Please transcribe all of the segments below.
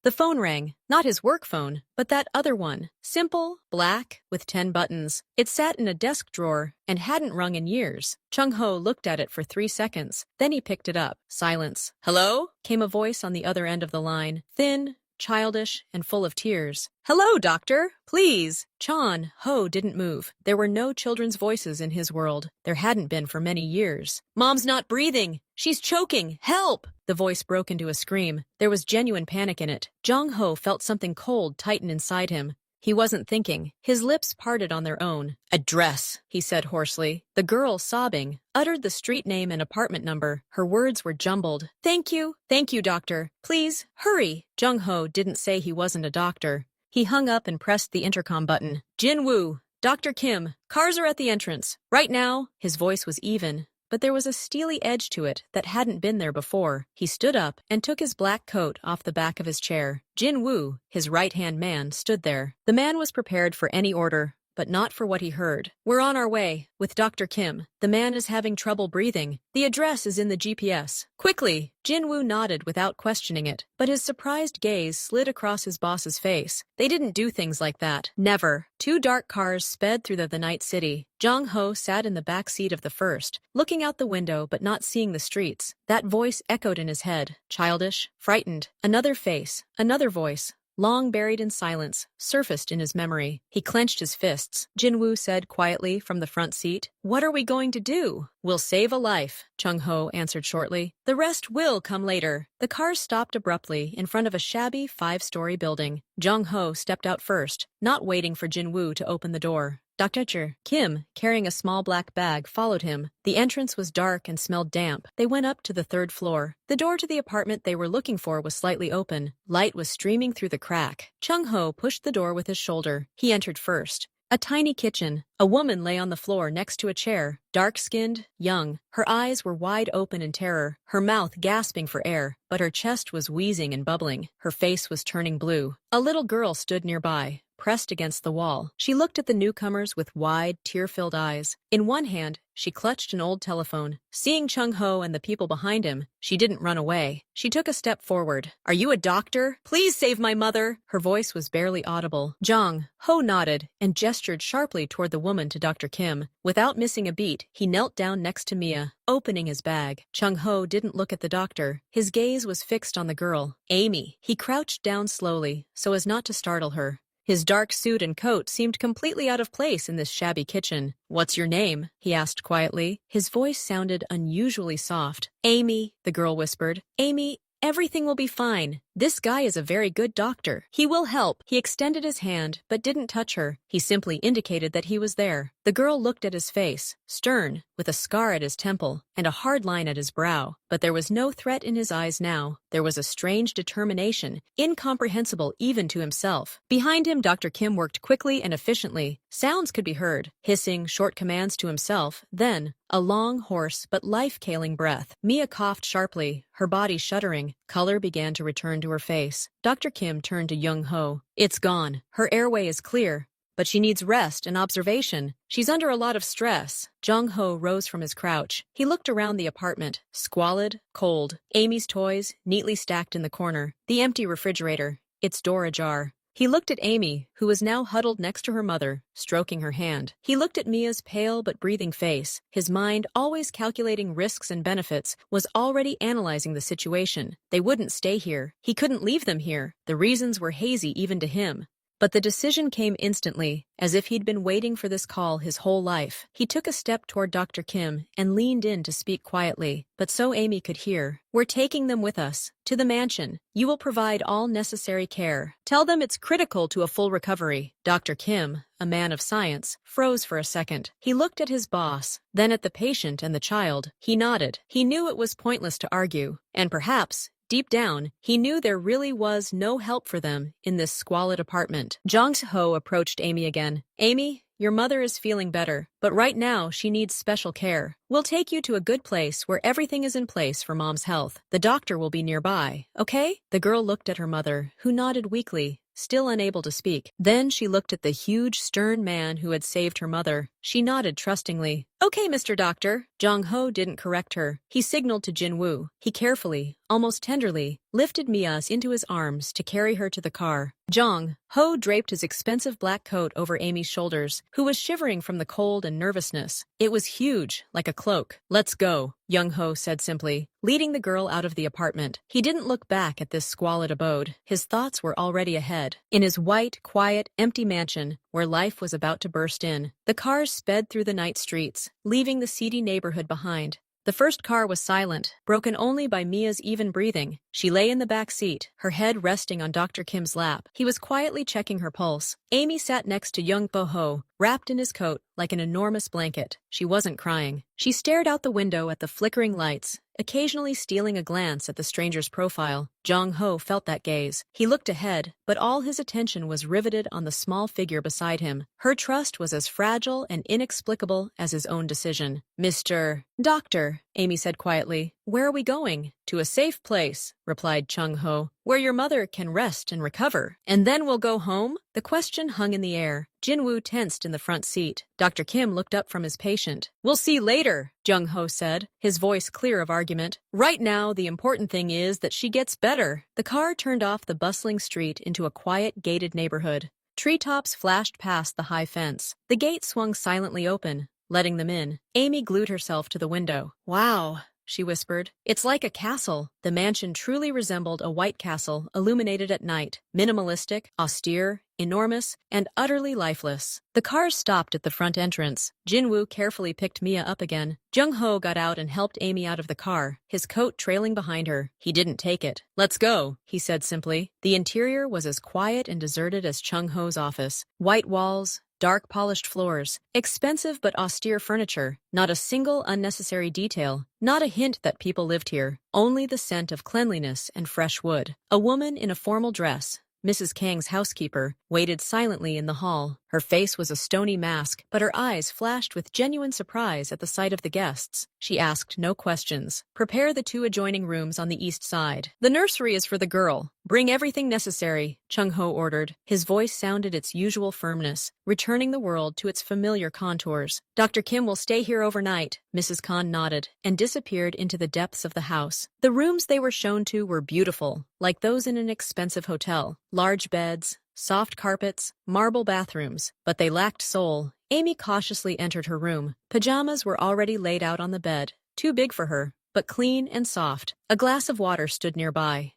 The phone rang, not his work phone, but that other one. Simple, black, with 10 buttons. It sat in a desk drawer and hadn't rung in years. Chung-ho looked at it for 3 seconds. Then he picked it up. Silence. "Hello?" came a voice on the other end of the line. Thin, childish, and full of tears. "Hello, doctor. Please." Chung-ho didn't move. There were no children's voices in his world. There hadn't been for many years. "Mom's not breathing. She's choking. Help!" The voice broke into a scream. There was genuine panic in it. Chung-ho felt something cold tighten inside him. He wasn't thinking. His lips parted on their own. "Address," he said hoarsely. The girl, sobbing, uttered the street name and apartment number. Her words were jumbled. Thank you, doctor. Please, hurry." Chung-ho didn't say he wasn't a doctor. He hung up and pressed the intercom button. "Jin-woo, Dr. Kim, cars are at the entrance. Right now." His voice was even, but there was a steely edge to it that hadn't been there before. He stood up and took his black coat off the back of his chair. Jin-woo, his right-hand man, stood there. The man was prepared for any order, but not for what he heard. "We're on our way, with Dr. Kim. The man is having trouble breathing. The address is in the GPS. Quickly!" Jin-woo nodded without questioning it, but his surprised gaze slid across his boss's face. They didn't do things like that. Never. 2 dark cars sped through the night city. Jong-ho sat in the back seat of the first, looking out the window but not seeing the streets. That voice echoed in his head, childish, frightened. Another face, another voice, long buried in silence, surfaced in his memory. He clenched his fists. Jin-woo said quietly from the front seat, "What are we going to do?" "We'll save a life," Chung-ho answered shortly. "The rest will come later." The car stopped abruptly in front of a shabby 5-story building. Jong-ho stepped out first, not waiting for Jin-woo to open the door. Dr. Kim, carrying a small black bag, followed him. The entrance was dark and smelled damp. They went up to the 3rd floor. The door to the apartment they were looking for was slightly open. Light was streaming through the crack. Chung-ho pushed the door with his shoulder. He entered first. A tiny kitchen. A woman lay on the floor next to a chair, dark-skinned, young. Her eyes were wide open in terror, her mouth gasping for air, but her chest was wheezing and bubbling. Her face was turning blue. A little girl stood nearby, pressed against the wall. She looked at the newcomers with wide, tear-filled eyes. In one hand, she clutched an old telephone. Seeing Chung-ho and the people behind him, she didn't run away. She took a step forward. "Are you a doctor? Please save my mother!" Her voice was barely audible. Jong-ho nodded and gestured sharply toward the woman to Dr. Kim. Without missing a beat, he knelt down next to Mia, opening his bag. Chung-ho didn't look at the doctor. His gaze was fixed on the girl. "Amy." He crouched down slowly, so as not to startle her. His dark suit and coat seemed completely out of place in this shabby kitchen. "What's your name?" he asked quietly. His voice sounded unusually soft. "Amy," the girl whispered. "Amy, everything will be fine. This guy is a very good doctor. He will help." He extended his hand, but didn't touch her. He simply indicated that he was there. The girl looked at his face, stern, with a scar at his temple, and a hard line at his brow. But there was no threat in his eyes now. There was a strange determination, incomprehensible even to himself. Behind him, Dr. Kim worked quickly and efficiently. Sounds could be heard, hissing, short commands to himself. Then, a long, hoarse, but life-killing breath. Mia coughed sharply, her body shuddering. Color began to return to her face. Dr. Kim turned to Jung-ho. "It's gone. Her airway is clear, but she needs rest and observation. She's under a lot of stress." Jung-ho rose from his crouch. He looked around the apartment, squalid, cold. Amy's toys, neatly stacked in the corner. The empty refrigerator, its door ajar. He looked at Amy, who was now huddled next to her mother, stroking her hand. He looked at Mia's pale but breathing face. His mind, always calculating risks and benefits, was already analyzing the situation. They wouldn't stay here. He couldn't leave them here. The reasons were hazy even to him. But the decision came instantly, as if he'd been waiting for this call his whole life. He took a step toward Dr. Kim and leaned in to speak quietly, but so Amy could hear. "We're taking them with us, to the mansion. You will provide all necessary care. Tell them it's critical to a full recovery." Dr. Kim, a man of science, froze for a second. He looked at his boss, then at the patient and the child. He nodded. He knew it was pointless to argue, and perhaps, deep down, he knew there really was no help for them in this squalid apartment. Jong-ho approached Amy again. "Amy, your mother is feeling better, but right now she needs special care. We'll take you to a good place where everything is in place for Mom's health. The doctor will be nearby, okay?" The girl looked at her mother, who nodded weakly, still unable to speak. Then she looked at the huge, stern man who had saved her mother. She nodded trustingly. Okay, Mr. Doctor. Jong-ho didn't correct her. He signaled to Jin-woo. He carefully, almost tenderly, lifted Mia into his arms to carry her to the car. Jong-ho draped his expensive black coat over Amy's shoulders, who was shivering from the cold and nervousness. It was huge, like a cloak. Let's go, Jong-ho said simply, leading the girl out of the apartment. He didn't look back at this squalid abode. His thoughts were already ahead. In his white, quiet, empty mansion, where life was about to burst in, the cars sped through the night streets, leaving the seedy neighborhood behind. The first car was silent, broken only by Mia's even breathing. She lay in the back seat, her head resting on Dr. Kim's lap. He was quietly checking her pulse. Amy sat next to young Bo-ho, wrapped in his coat like an enormous blanket. She wasn't crying. She stared out the window at the flickering lights, occasionally stealing a glance at the stranger's profile. Jong-ho felt that gaze. He looked ahead, but all his attention was riveted on the small figure beside him. Her trust was as fragile and inexplicable as his own decision. Mr. Doctor, Amy said quietly. Where are we going? To a safe place, replied Chung-ho, where your mother can rest and recover. And then we'll go home? The question hung in the air. Jin-woo tensed in the front seat. Dr. Kim looked up from his patient. We'll see later, Jung-ho said, his voice clear of argument. Right now, the important thing is that she gets better. The car turned off the bustling street into a quiet, gated neighborhood. Treetops flashed past the high fence. The gate swung silently open, letting them in. Amy glued herself to the window. Wow, she whispered. It's like a castle. The mansion truly resembled a White Castle, illuminated at night, minimalistic, austere, enormous, and utterly lifeless. The cars stopped at the front entrance. Jin-woo carefully picked Mia up again. Jung-ho got out and helped Amy out of the car, his coat trailing behind her. He didn't take it. Let's go, he said simply. The interior was as quiet and deserted as Chung-ho's office. White walls, dark polished floors, expensive but austere furniture, not a single unnecessary detail, not a hint that people lived here, only the scent of cleanliness and fresh wood. A woman in a formal dress, Mrs. Kang's housekeeper, waited silently in the hall. Her face was a stony mask, but her eyes flashed with genuine surprise at the sight of the guests. She asked no questions. Prepare the 2 adjoining rooms on the east side. The nursery is for the girl. Bring everything necessary, Chung-ho ordered. His voice sounded its usual firmness, returning the world to its familiar contours. Dr. Kim will stay here overnight, Mrs. Khan nodded, and disappeared into the depths of the house. The rooms they were shown to were beautiful, like those in an expensive hotel. Large beds, soft carpets, marble bathrooms, but they lacked soul. Amy cautiously entered her room. Pajamas were already laid out on the bed, too big for her, but clean and soft. A glass of water stood nearby.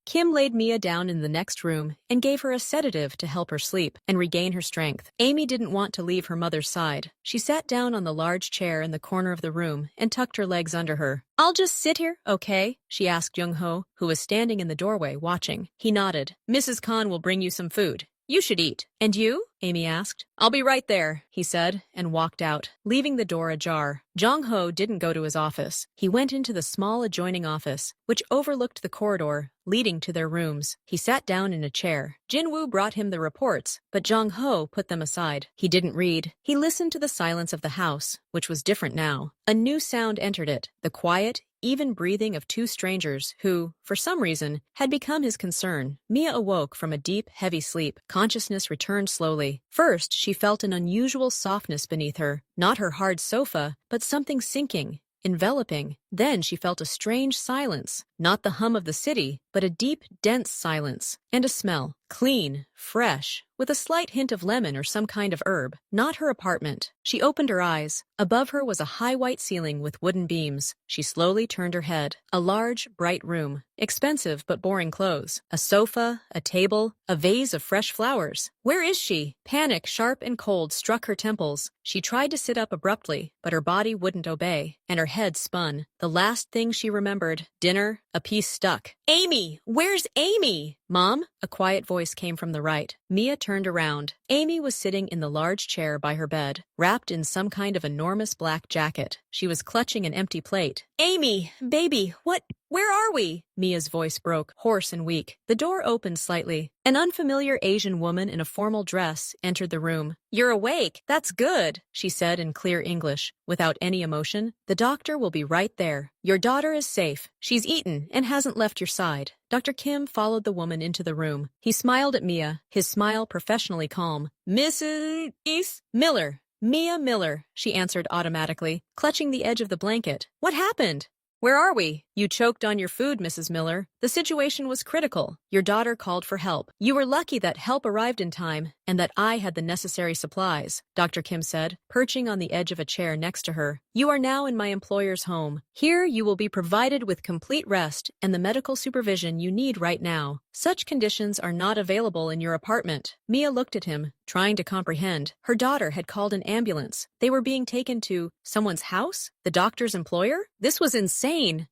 Kim laid Mia down in the next room and gave her a sedative to help her sleep and regain her strength. Amy didn't want to leave her mother's side. She sat down on the large chair in the corner of the room and tucked her legs under her. I'll just sit here, okay? She asked Jung-ho, who was standing in the doorway watching. He nodded. Mrs. Khan will bring you some food. You should eat. And you? Amy asked. I'll be right there, he said, and walked out, leaving the door ajar. Jong-ho didn't go to his office. He went into the small adjoining office, which overlooked the corridor leading to their rooms. He sat down in a chair. Jin-woo brought him the reports, but Jong-ho put them aside. He didn't read. He listened to the silence of the house, which was different now. A new sound entered it, the quiet, even breathing of 2 strangers who, for some reason, had become his concern. Mia awoke from a deep, heavy sleep. Consciousness returned slowly. First, she felt an unusual softness beneath her, not her hard sofa, but something sinking, enveloping. Then she felt a strange silence, not the hum of the city, but a deep, dense silence, and a smell, clean, fresh, with a slight hint of lemon or some kind of herb. Not her apartment. She opened her eyes. Above her was a high white ceiling with wooden beams. She slowly turned her head. A large, bright room. Expensive but boring clothes. A sofa, a table, a vase of fresh flowers. Where is she? Panic, sharp and cold, struck her temples. She tried to sit up abruptly, but her body wouldn't obey, and her head spun. The last thing she remembered, dinner, a piece stuck. Amy! Where's Amy? Mom? A quiet voice came from the right. Mia turned around. Amy was sitting in the large chair by her bed, wrapped in some kind of enormous black jacket. She was clutching an empty plate. Amy, baby, where are we? Mia's voice broke, hoarse and weak. The door opened slightly. An unfamiliar Asian woman in a formal dress entered the room. You're awake. That's good, she said in clear English, without any emotion. The doctor will be right there. Your daughter is safe. She's eaten and hasn't left your side. Dr. Kim followed the woman into the room. He smiled at Mia, his smile professionally calm. Mrs. Miller, Mia Miller, she answered automatically, clutching the edge of the blanket. What happened? Where are we? You choked on your food, Mrs. Miller. The situation was critical. Your daughter called for help. You were lucky that help arrived in time and that I had the necessary supplies, Dr. Kim said, perching on the edge of a chair next to her. You are now in my employer's home. Here you will be provided with complete rest and the medical supervision you need right now. Such conditions are not available in your apartment. Mia looked at him, trying to comprehend. Her daughter had called an ambulance. They were being taken to someone's house? The doctor's employer? This was insane.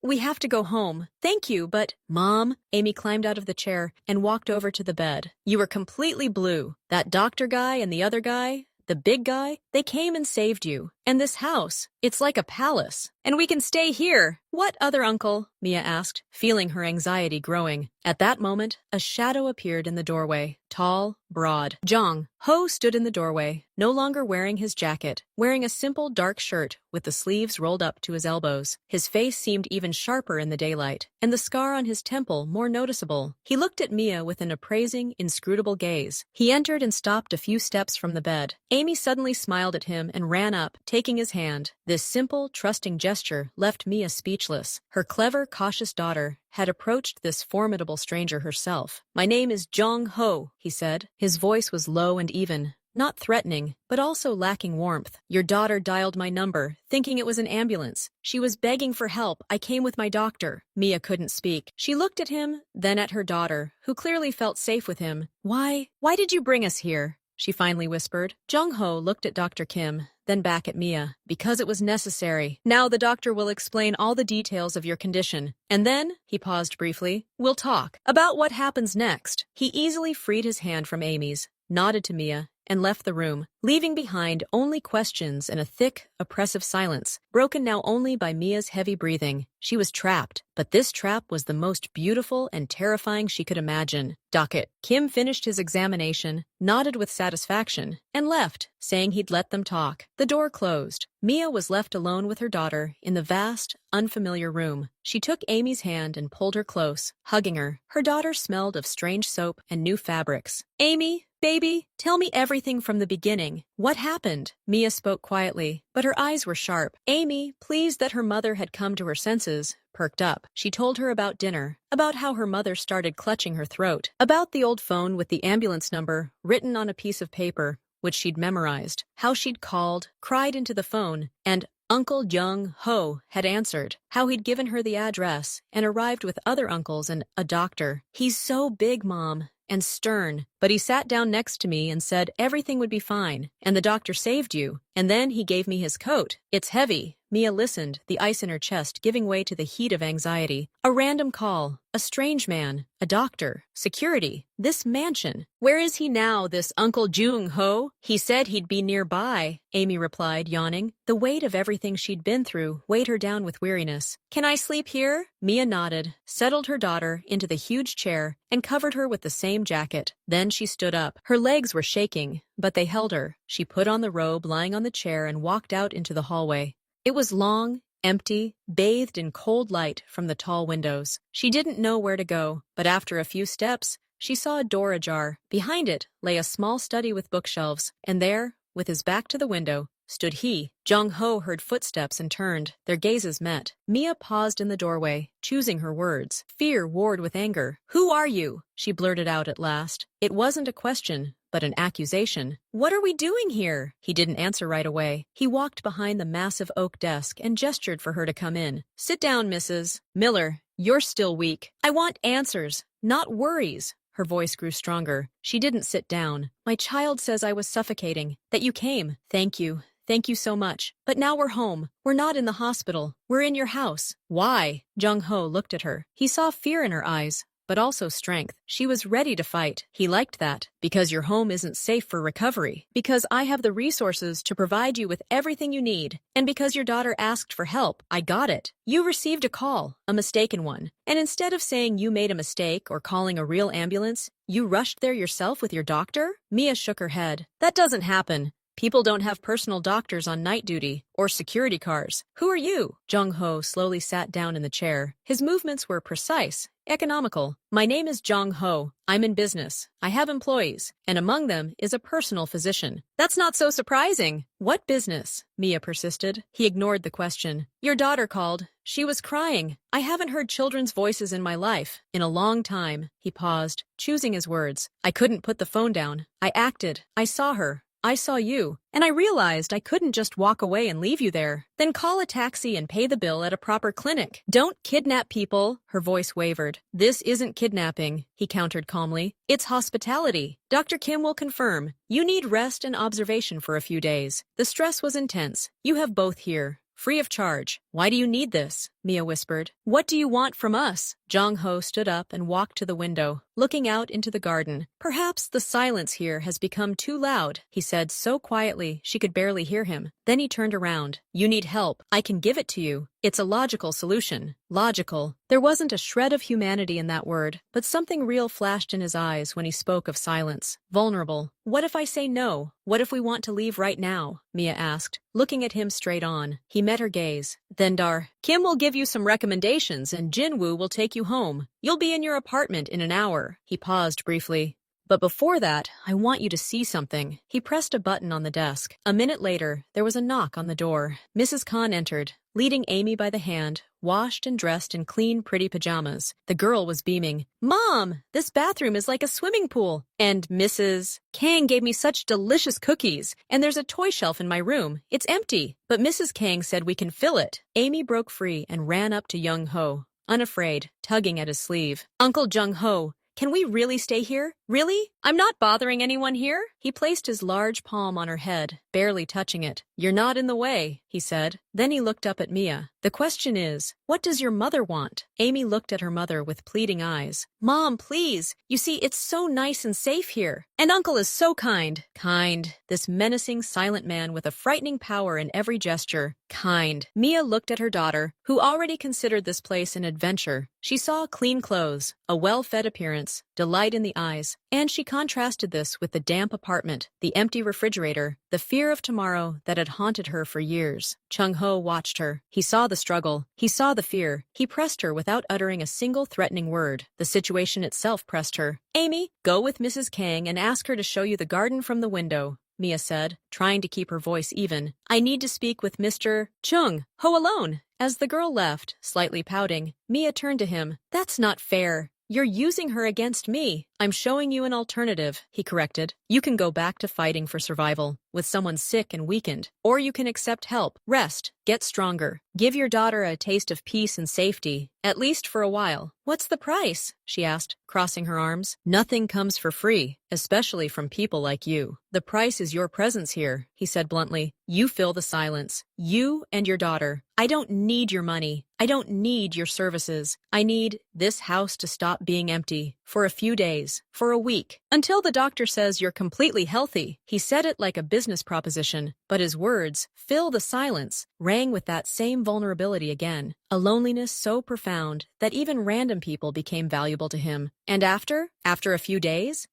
We have to go home. Thank you, but... Mom, Amy climbed out of the chair and walked over to the bed. You were completely blue. That doctor guy and the other guy, the big guy, they came and saved you. And this house, it's like a palace. And we can stay here. What other uncle? Mia asked, feeling her anxiety growing. At that moment, a shadow appeared in the doorway. Tall, broad. Jong Ho stood in the doorway, no longer wearing his jacket, wearing a simple dark shirt with the sleeves rolled up to his elbows. His face seemed even sharper in the daylight, and the scar on his temple more noticeable. He looked at Mia with an appraising, inscrutable gaze. He entered and stopped a few steps from the bed. Amy suddenly smiled at him and ran up, taking his hand. This simple, trusting gesture left Mia speechless. Her clever, cautious daughter had approached this formidable stranger herself. My name is Jong Ho, he said. His voice was low and even, not threatening, but also lacking warmth. Your daughter dialed my number, thinking it was an ambulance. She was begging for help. I came with my doctor. Mia couldn't speak. She looked at him, then at her daughter, who clearly felt safe with him. Why did you bring us here? She finally whispered. Jung Ho looked at Dr. Kim, then back at Mia. Because it was necessary. Now the doctor will explain all the details of your condition. And then, he paused briefly, we'll talk about what happens next. He easily freed his hand from Amy's, nodded to Mia, and left the room, leaving behind only questions and a thick, oppressive silence, broken now only by Mia's heavy breathing. She was trapped, but this trap was the most beautiful and terrifying she could imagine. Docket. Kim finished his examination, nodded with satisfaction, and left, saying he'd let them talk. The door closed. Mia was left alone with her daughter in the vast, unfamiliar room. She took Amy's hand and pulled her close, hugging her. Her daughter smelled of strange soap and new fabrics. Amy, baby, tell me everything from the beginning. What happened? Mia spoke quietly, but her eyes were sharp. Amy, pleased that her mother had come to her senses, perked up. She told her about dinner, about how her mother started clutching her throat, about the old phone with the ambulance number written on a piece of paper, which she'd memorized, how she'd called, cried into the phone, and Uncle Jung Ho had answered, how he'd given her the address and arrived with other uncles and a doctor. He's so big, Mom, and stern, but he sat down next to me and said everything would be fine, and the doctor saved you, and then he gave me his coat. It's heavy. Mia listened, the ice in her chest giving way to the heat of anxiety. A random call, a strange man, a doctor, security, this mansion. Where is he now, this Uncle Jung Ho? He said he'd be nearby, Amy replied, yawning. The weight of everything she'd been through weighed her down with weariness. Can I sleep here? Mia nodded, settled her daughter into the huge chair, and covered her with the same jacket. Then she stood up. Her legs were shaking, but they held her. She put on the robe lying on the chair and walked out into the hallway. It was long, empty, bathed in cold light from the tall windows. She didn't know where to go, but after a few steps, she saw a door ajar. Behind it lay a small study with bookshelves, and there, with his back to the window, stood he. Jung Ho heard footsteps and turned. Their gazes met. Mia paused in the doorway, choosing her words. Fear warred with anger. Who are you? She blurted out at last. It wasn't a question, but an accusation. What are we doing here? He didn't answer right away. He walked behind the massive oak desk and gestured for her to come in. Sit down, Mrs. Miller. You're still weak. I want answers, not worries. Her voice grew stronger. She didn't sit down. My child says I was suffocating, that you came. Thank you. Thank you so much. But now we're home. We're not in the hospital. We're in your house. Why? Jung Ho looked at her. He saw fear in her eyes, but also strength. She was ready to fight. He liked that. Because your home isn't safe for recovery. Because I have the resources to provide you with everything you need. And because your daughter asked for help, I got it. You received a call, a mistaken one. And instead of saying you made a mistake or calling a real ambulance, you rushed there yourself with your doctor? Mia shook her head. That doesn't happen. People don't have personal doctors on night duty or security cars. Who are you? Jung Ho slowly sat down in the chair. His movements were precise economical. My name is Jong Ho. I'm in business. I have employees, and among them is a personal physician. That's not so surprising. What business? Mia persisted. He ignored the question. Your daughter called. She was crying. I haven't heard children's voices in my life. In a long time. He paused, choosing his words. I couldn't put the phone down. I acted. I saw her. I saw you, and I realized I couldn't just walk away and leave you there. Then call a taxi and pay the bill at a proper clinic. Don't kidnap people, her voice wavered. This isn't kidnapping, he countered calmly. It's hospitality. Dr. Kim will confirm. You need rest and observation for a few days. The stress was intense. You have both here. Free of charge. Why do you need this? Mia whispered. What do you want from us? Jong Ho stood up and walked to the window, looking out into the garden. Perhaps the silence here has become too loud, he said so quietly she could barely hear him. Then he turned around. You need help. I can give it to you. It's a logical solution. Logical. There wasn't a shred of humanity in that word, but something real flashed in his eyes when he spoke of silence. Vulnerable. What if I say no? What if we want to leave right now? Mia asked, looking at him straight on. He met her gaze. Then Kim will give you some recommendations and Jinwoo will take you home. You'll be in your apartment in an hour. He paused briefly. But before that, I want you to see something. He pressed a button on the desk. A minute later, there was a knock on the door. Mrs. Khan entered, leading Amy by the hand, washed and dressed in clean, pretty pajamas. The girl was beaming. Mom, this bathroom is like a swimming pool. And Mrs. Kang gave me such delicious cookies. And there's a toy shelf in my room. It's empty. But Mrs. Kang said we can fill it. Amy broke free and ran up to Jung Ho, unafraid, tugging at his sleeve. Uncle Jung Ho, can we really stay here? Really? I'm not bothering anyone here? He placed his large palm on her head, barely touching it. You're not in the way, he said. Then he looked up at Mia. The question is, what does your mother want? Amy looked at her mother with pleading eyes. Mom, please. You see, it's so nice and safe here. And Uncle is so kind. Kind. This menacing, silent man with a frightening power in every gesture. Kind. Mia looked at her daughter, who already considered this place an adventure. She saw clean clothes, a well-fed appearance, delight in the eyes, and she contrasted this with the damp apartment, the empty refrigerator, the fear of tomorrow that had haunted her for years. Chung Ho watched her. He saw the struggle. He saw the fear. He pressed her without uttering a single threatening word. The situation itself pressed her. Amy, go with Mrs. Kang and ask her to show you the garden from the window, Mia said, trying to keep her voice even. I need to speak with Mr. Chung Ho alone. As the girl left, slightly pouting, Mia turned to him. That's not fair. You're using her against me. I'm showing you an alternative, he corrected. You can go back to fighting for survival, with someone sick and weakened. Or you can accept help, rest, get stronger. Give your daughter a taste of peace and safety, at least for a while. What's the price? She asked, crossing her arms. Nothing comes for free, especially from people like you. The price is your presence here, he said bluntly. You fill the silence. You and your daughter. I don't need your money. I don't need your services. I need this house to stop being empty. For a few days. For a week. Until the doctor says you're completely healthy. He said it like a business proposition, but his words, fill the silence, rang with that same vulnerability again. A loneliness so profound that even random people became valuable to him. And after a few days?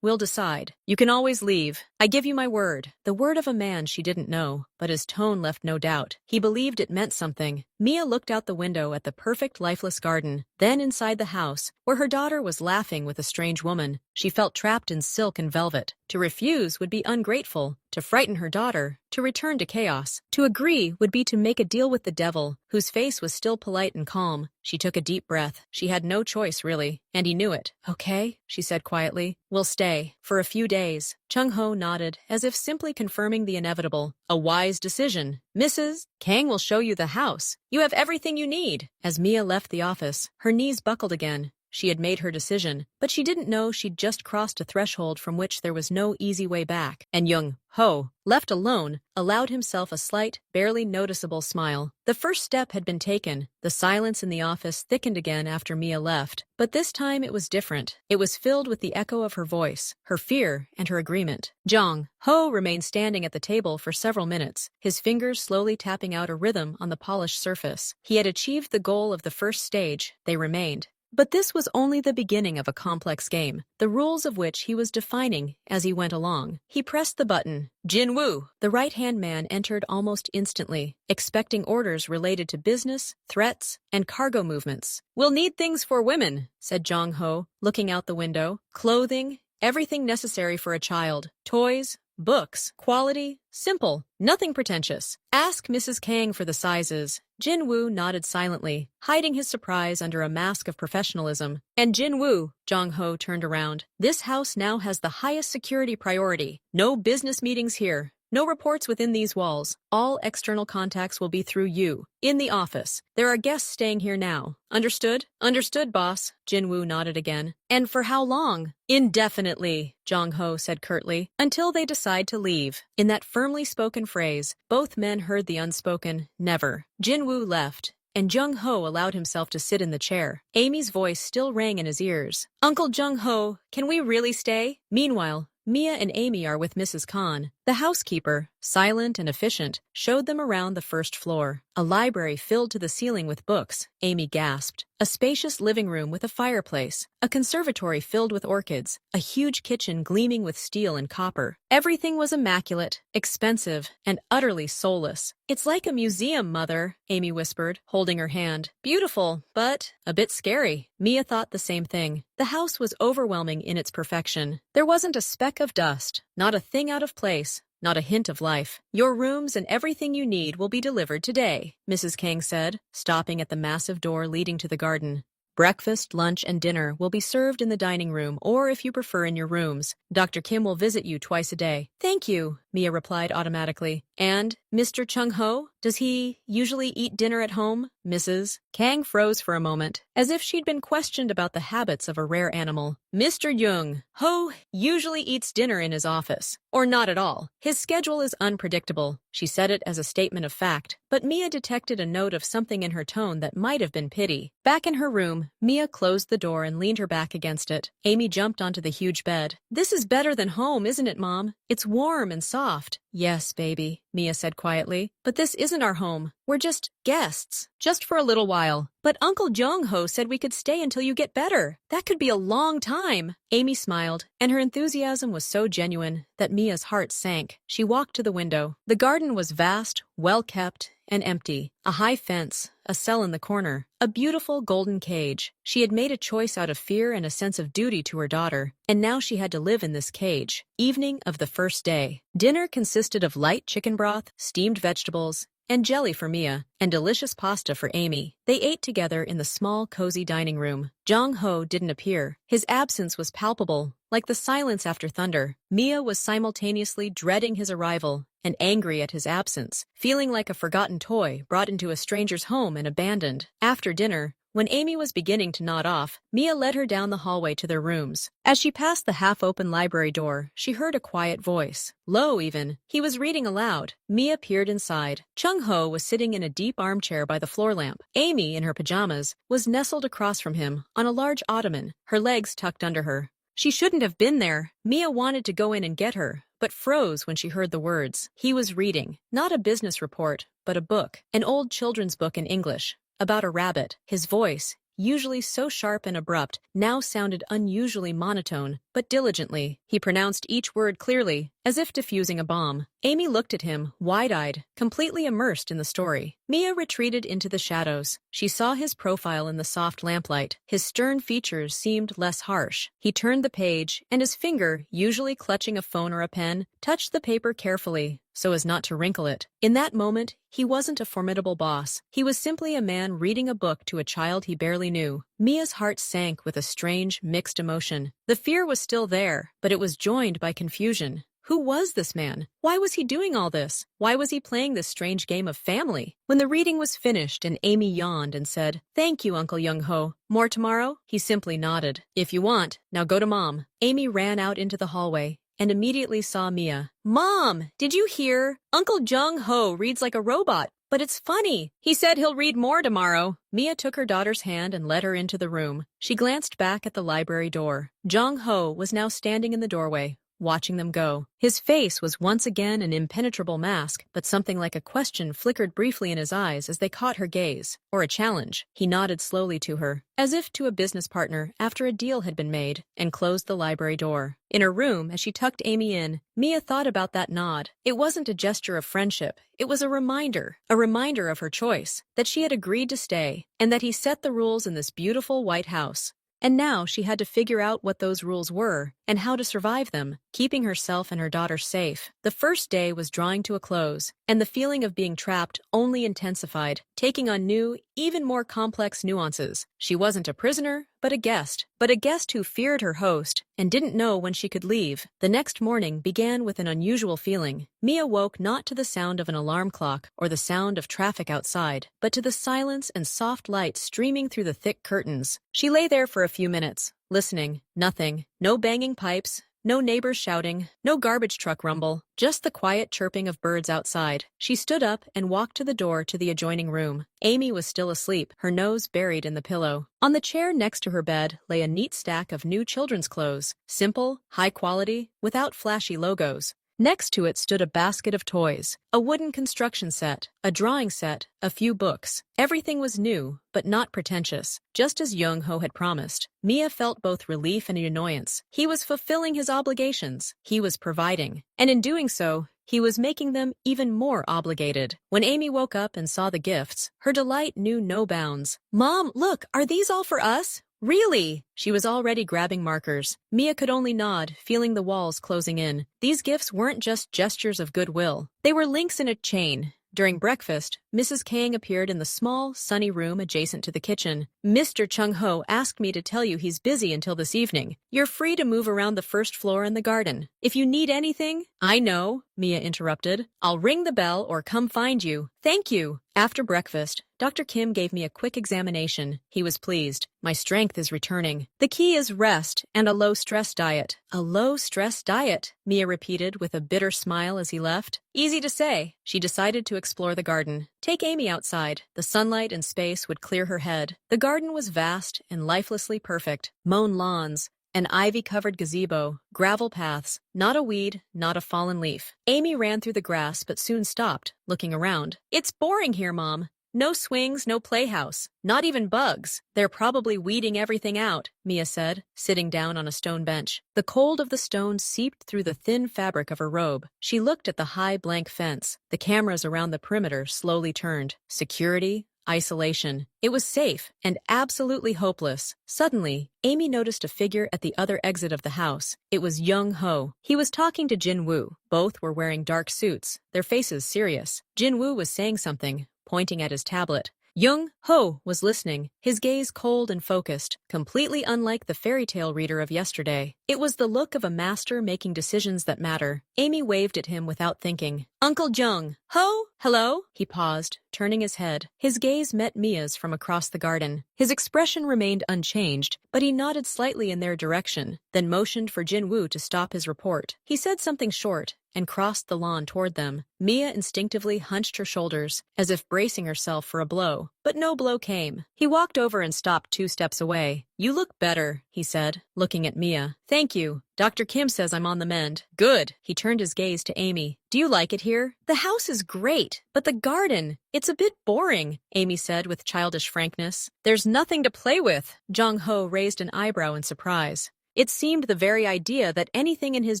We'll decide. You can always leave. I give you my word. The word of a man she didn't know, but his tone left no doubt. He believed it meant something. Mia looked out the window at the perfect lifeless garden, then inside the house, where her daughter was laughing with a strange woman. She felt trapped in silk and velvet. To refuse would be ungrateful. To frighten her daughter, to return to chaos. To agree would be to make a deal with the devil, whose face was still polite and calm. She took a deep breath. She had no choice, really, and he knew it. Okay, she said quietly. We'll stay. For a few days. Chung Ho nodded, as if simply confirming the inevitable. A wise decision. Mrs. Kang will show you the house. You have everything you need. As Mia left the office, her knees buckled again. She had made her decision, but she didn't know she'd just crossed a threshold from which there was no easy way back. And Jung Ho, left alone, allowed himself a slight, barely noticeable smile. The first step had been taken. The silence in the office thickened again after Mia left, but this time it was different. It was filled with the echo of her voice, her fear, and her agreement. Jong Ho remained standing at the table for several minutes, his fingers slowly tapping out a rhythm on the polished surface. He had achieved the goal of the first stage. They remained. But this was only the beginning of a complex game, the rules of which he was defining as he went along. He pressed the button. Jin-woo! The right-hand man entered almost instantly, expecting orders related to business, threats, and cargo movements. "We'll need things for women," said Jong-ho, looking out the window. "Clothing, everything necessary for a child. Toys, books, quality, simple, nothing pretentious. Ask Mrs. Kang for the sizes." Jin-woo nodded silently, hiding his surprise under a mask of professionalism. "And Jin-woo," Jong-ho turned around, "this house now has the highest security priority. No business meetings here. No reports within these walls. All external contacts will be through you, in the office. There are guests staying here now. Understood?" "Understood, boss." Jin-woo nodded again. "And for how long?" "Indefinitely," Jong-ho said curtly, "until they decide to leave." In that firmly spoken phrase, both men heard the unspoken never. Jin-woo left, and Jung-ho allowed himself to sit in the chair. Amy's voice still rang in his ears. "Uncle Jung-ho, can we really stay?" Meanwhile, Mia and Amy are with Mrs. Khan. The housekeeper, silent and efficient, showed them around the first floor. A library filled to the ceiling with books, Amy gasped. A spacious living room with a fireplace. A conservatory filled with orchids. A huge kitchen gleaming with steel and copper. Everything was immaculate, expensive, and utterly soulless. "It's like a museum, Mother," Amy whispered, holding her hand. "Beautiful, but a bit scary." Mia thought the same thing. The house was overwhelming in its perfection. There wasn't a speck of dust, not a thing out of place. Not a hint of life. "Your rooms and everything you need will be delivered today," Mrs. Kang said, stopping at the massive door leading to the garden. "Breakfast, lunch, and dinner will be served in the dining room, or if you prefer in your rooms. Dr. Kim will visit you twice a day." "Thank you," Mia replied automatically. "And Mr. Chung-ho, does he usually eat dinner at home?" Mrs. Kang froze for a moment, as if she'd been questioned about the habits of a rare animal. "Mr. Jung-ho usually eats dinner in his office, or not at all. His schedule is unpredictable." She said it as a statement of fact, but Mia detected a note of something in her tone that might have been pity. Back in her room, Mia closed the door and leaned her back against it. Amy jumped onto the huge bed. "This is better than home, isn't it, Mom? It's warm and soft." "Yes, baby," Mia said quietly, "but this isn't our home. We're just guests. Just for a little while." "But Uncle Jong-ho said we could stay until you get better. That could be a long time." Amy smiled, and her enthusiasm was so genuine that Mia's heart sank. She walked to the window. The garden was vast, well-kept, and empty. A high fence, a cell in the corner, a beautiful golden cage. She had made a choice out of fear and a sense of duty to her daughter, and now she had to live in this cage. Evening of the first day. Dinner consisted of light chicken broth, steamed vegetables, and jelly for Mia, and delicious pasta for Amy. They ate together in the small, cozy dining room. Jong-ho didn't appear. His absence was palpable, like the silence after thunder. Mia was simultaneously dreading his arrival and angry at his absence, feeling like a forgotten toy brought into a stranger's home and abandoned. After dinner, when Amy was beginning to nod off, Mia led her down the hallway to their rooms. As she passed the half-open library door, she heard a quiet voice. Low, even. He was reading aloud. Mia peered inside. Chung-ho was sitting in a deep armchair by the floor lamp. Amy, in her pajamas, was nestled across from him, on a large ottoman, her legs tucked under her. She shouldn't have been there. Mia wanted to go in and get her, but froze when she heard the words. He was reading. Not a business report, but a book. An old children's book in English. About a rabbit. His voice, usually so sharp and abrupt, now sounded unusually monotone, but diligently. He pronounced each word clearly, as if diffusing a bomb. Amy looked at him, wide-eyed, completely immersed in the story. Mia retreated into the shadows. She saw his profile in the soft lamplight. His stern features seemed less harsh. He turned the page, and his finger, usually clutching a phone or a pen, touched the paper carefully, so as not to wrinkle it. In that moment, he wasn't a formidable boss. He was simply a man reading a book to a child he barely knew. Mia's heart sank with a strange, mixed emotion. The fear was still there, but it was joined by confusion. Who was this man? Why was he doing all this? Why was he playing this strange game of family? When the reading was finished and Amy yawned and said, "Thank you, Uncle Jung-ho. More tomorrow?" He simply nodded. "If you want. Now go to Mom." Amy ran out into the hallway and immediately saw Mia. "Mom, did you hear? Uncle Jung-ho reads like a robot. But it's funny. He said he'll read more tomorrow." Mia took her daughter's hand and led her into the room. She glanced back at the library door. Jong-ho was now standing in the doorway, watching them go. His face was once again an impenetrable mask, but something like a question flickered briefly in his eyes as they caught her gaze. Or a challenge. He nodded slowly to her, as if to a business partner after a deal had been made, and closed the library door. In her room, as she tucked Amy in, Mia thought about that nod. It wasn't a gesture of friendship. It was a reminder of her choice, that she had agreed to stay, and that he set the rules in this beautiful white house. And now she had to figure out what those rules were and how to survive them, keeping herself and her daughter safe. The first day was drawing to a close, and the feeling of being trapped only intensified, taking on new, even more complex nuances. She wasn't a prisoner, but a guest who feared her host and didn't know when she could leave. The next morning began with an unusual feeling. Mia woke not to the sound of an alarm clock or the sound of traffic outside, but to the silence and soft light streaming through the thick curtains. She lay there for a few minutes, listening. Nothing. No banging pipes. No neighbors shouting, no garbage truck rumble, just the quiet chirping of birds outside. She stood up and walked to the door to the adjoining room. Amy was still asleep, her nose buried in the pillow. On the chair next to her bed lay a neat stack of new children's clothes, simple, high quality, without flashy logos. Next to it stood a basket of toys, a wooden construction set, a drawing set, a few books. Everything was new, but not pretentious, just as Young-ho had promised. Mia felt both relief and annoyance. He was fulfilling his obligations. He was providing. And in doing so, he was making them even more obligated. When Amy woke up and saw the gifts, her delight knew no bounds. "Mom, look, are these all for us?" "Really?" She was already grabbing markers. Mia could only nod, feeling the walls closing in. These gifts weren't just gestures of goodwill. They were links in a chain. During breakfast, Mrs. Kang appeared in the small, sunny room adjacent to the kitchen. "Mr. Chung-ho asked me to tell you he's busy until this evening. You're free to move around the first floor and the garden. If you need anything—" "I know," Mia interrupted. "I'll ring the bell or come find you." "Thank you." After breakfast, Dr. Kim gave me a quick examination. He was pleased. "My strength is returning. The key is rest and a low-stress diet." "A low-stress diet," Mia repeated with a bitter smile as he left. Easy to say. She decided to explore the garden. Take Amy outside. The sunlight and space would clear her head. The garden was vast and lifelessly perfect. Mown lawns, an ivy-covered gazebo, gravel paths, not a weed, not a fallen leaf. Amy ran through the grass but soon stopped, looking around. "It's boring here, Mom. No swings, no playhouse. Not even bugs. They're probably weeding everything out," Mia said, sitting down on a stone bench. The cold of the stone seeped through the thin fabric of her robe. She looked at the high blank fence. The cameras around the perimeter slowly turned. Security, isolation. It was safe and absolutely hopeless. Suddenly, Amy noticed a figure at the other exit of the house. It was Young-ho. He was talking to Jin-woo. Both were wearing dark suits, their faces serious. Jin-woo was saying something, pointing at his tablet. Young-ho was listening, his gaze cold and focused, completely unlike the fairy tale reader of yesterday. It was the look of a master making decisions that matter. Amy waved at him without thinking. "Uncle Jung-ho? Hello?" He paused, turning his head. His gaze met Mia's from across the garden. His expression remained unchanged, but he nodded slightly in their direction, then motioned for Jin-woo to stop his report. He said something short and crossed the lawn toward them. Mia instinctively hunched her shoulders, as if bracing herself for a blow, but no blow came. He walked over and stopped 2 steps away. "You look better," he said, looking at Mia. "Thank you. Dr. Kim says I'm on the mend." "Good." He turned his gaze to Amy. "Do you like it here?" "The house is great, but the garden, it's a bit boring," Amy said with childish frankness. "There's nothing to play with." Jung-ho raised an eyebrow in surprise. It seemed the very idea that anything in his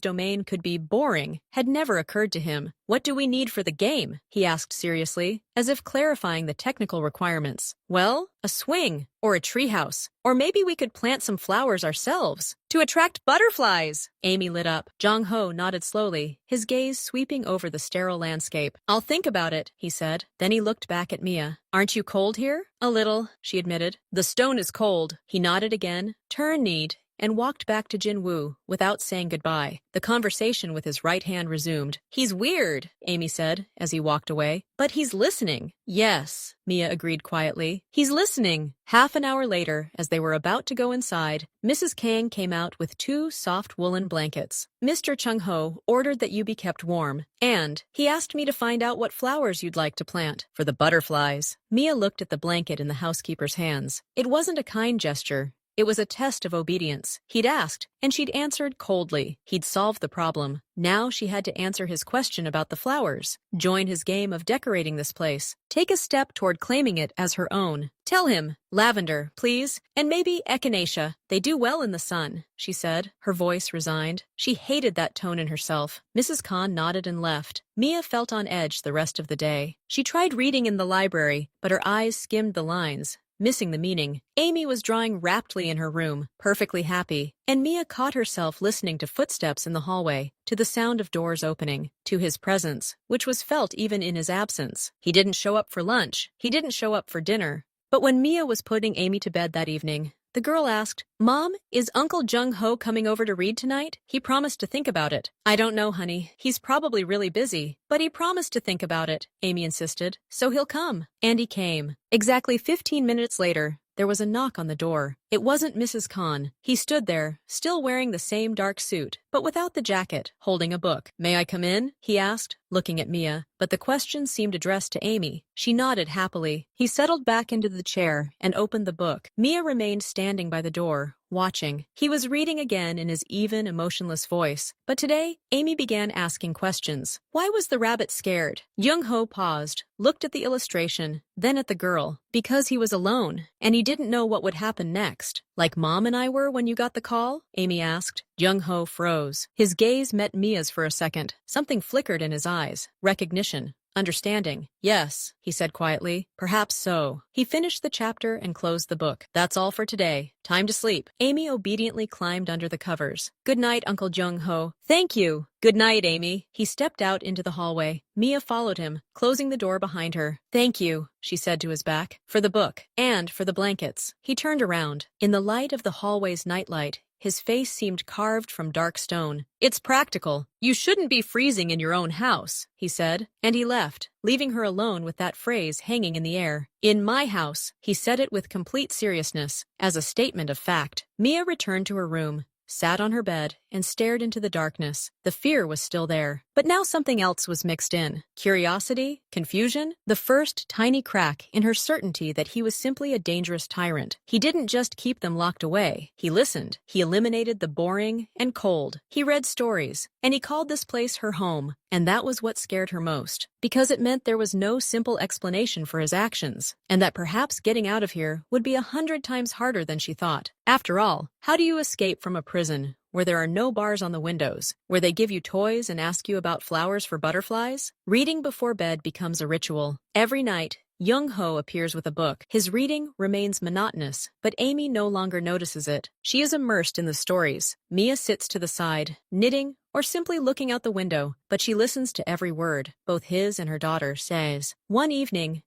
domain could be boring had never occurred to him. "What do we need for the game?" he asked seriously, as if clarifying the technical requirements. "Well, a swing, or a treehouse, or maybe we could plant some flowers ourselves. To attract butterflies!" Amy lit up. Jung-ho nodded slowly, his gaze sweeping over the sterile landscape. "I'll think about it," he said. Then he looked back at Mia. "Aren't you cold here?" "A little," she admitted. "The stone is cold." He nodded again, turned, and walked back to Jin-woo without saying goodbye. The conversation with his right hand resumed. "He's weird," Amy said as he walked away. "But he's listening." "Yes," Mia agreed quietly. "He's listening." Half an hour later, as they were about to go inside, Mrs. Kang came out with 2 soft woolen blankets. "Mr. Chung-ho ordered that you be kept warm, and he asked me to find out what flowers you'd like to plant for the butterflies." Mia looked at the blanket in the housekeeper's hands. It wasn't a kind gesture. It was a test of obedience. He'd asked, and she'd answered coldly. He'd solved the problem. Now she had to answer his question about the flowers, join his game of decorating this place, take a step toward claiming it as her own. Tell him, lavender, please, and maybe echinacea. They do well in the sun, she said, her voice resigned. She hated that tone in herself. Mrs. Khan nodded and left. Mia felt on edge the rest of the day. She tried reading in the library, but her eyes skimmed the lines, missing the meaning. Amy was drawing raptly in her room, perfectly happy, and Mia caught herself listening to footsteps in the hallway, to the sound of doors opening, to his presence, which was felt even in his absence. He didn't show up for lunch. He didn't show up for dinner. But when Mia was putting Amy to bed that evening, the girl asked, "Mom, is Uncle Jung-ho coming over to read tonight? He promised to think about it." "I don't know, honey. He's probably really busy, but he promised to think about it," Amy insisted. "So he'll come." And he came. Exactly 15 minutes later, there was a knock on the door. It wasn't Mrs. Khan. He stood there, still wearing the same dark suit, but without the jacket, holding a book. "May I come in?" he asked, looking at Mia, but the question seemed addressed to Amy. She nodded happily. He settled back into the chair and opened the book. Mia remained standing by the door, watching. He was reading again in his even, emotionless voice, but today, Amy began asking questions. Why was the rabbit scared? Jung-ho paused, looked at the illustration, then at the girl. Because he was alone, and he didn't know what would happen next. "Like Mom and I were when you got the call?" Amy asked. Jung-ho froze. His gaze met Mia's for a second. Something flickered in his eyes. Recognition. Understanding. "Yes," he said quietly. "Perhaps so." He finished the chapter and closed the book. "That's all for today. Time to sleep." Amy obediently climbed under the covers. "Good night, Uncle Jung-ho." "Thank you." "Good night, Amy." He stepped out into the hallway. Mia followed him, closing the door behind her. "Thank you," she said to his back, "for the book, and for the blankets." He turned around. In the light of the hallway's nightlight, his face seemed carved from dark stone. "It's practical. You shouldn't be freezing in your own house," he said, and he left, leaving her alone with that phrase hanging in the air. "In my house," he said it with complete seriousness, as a statement of fact. Mia returned to her room, sat on her bed, and stared into the darkness. The fear was still there, but now something else was mixed in. Curiosity, confusion, the first tiny crack in her certainty that he was simply a dangerous tyrant. He didn't just keep them locked away. He listened. He eliminated the boring and cold. He read stories, and he called this place her home. And that was what scared her most, because it meant there was no simple explanation for his actions, and that perhaps getting out of here would be 100 times harder than she thought. After all, how do you escape from a prison where there are no bars on the windows, where they give you toys and ask you about flowers for butterflies? Reading before bed becomes a ritual. Every night, Jung-ho appears with a book. His reading remains monotonous, but Amy no longer notices it. She is immersed in the stories. Mia sits to the side, knitting or simply looking out the window, but she listens to every word, both his and her daughter says. One evening,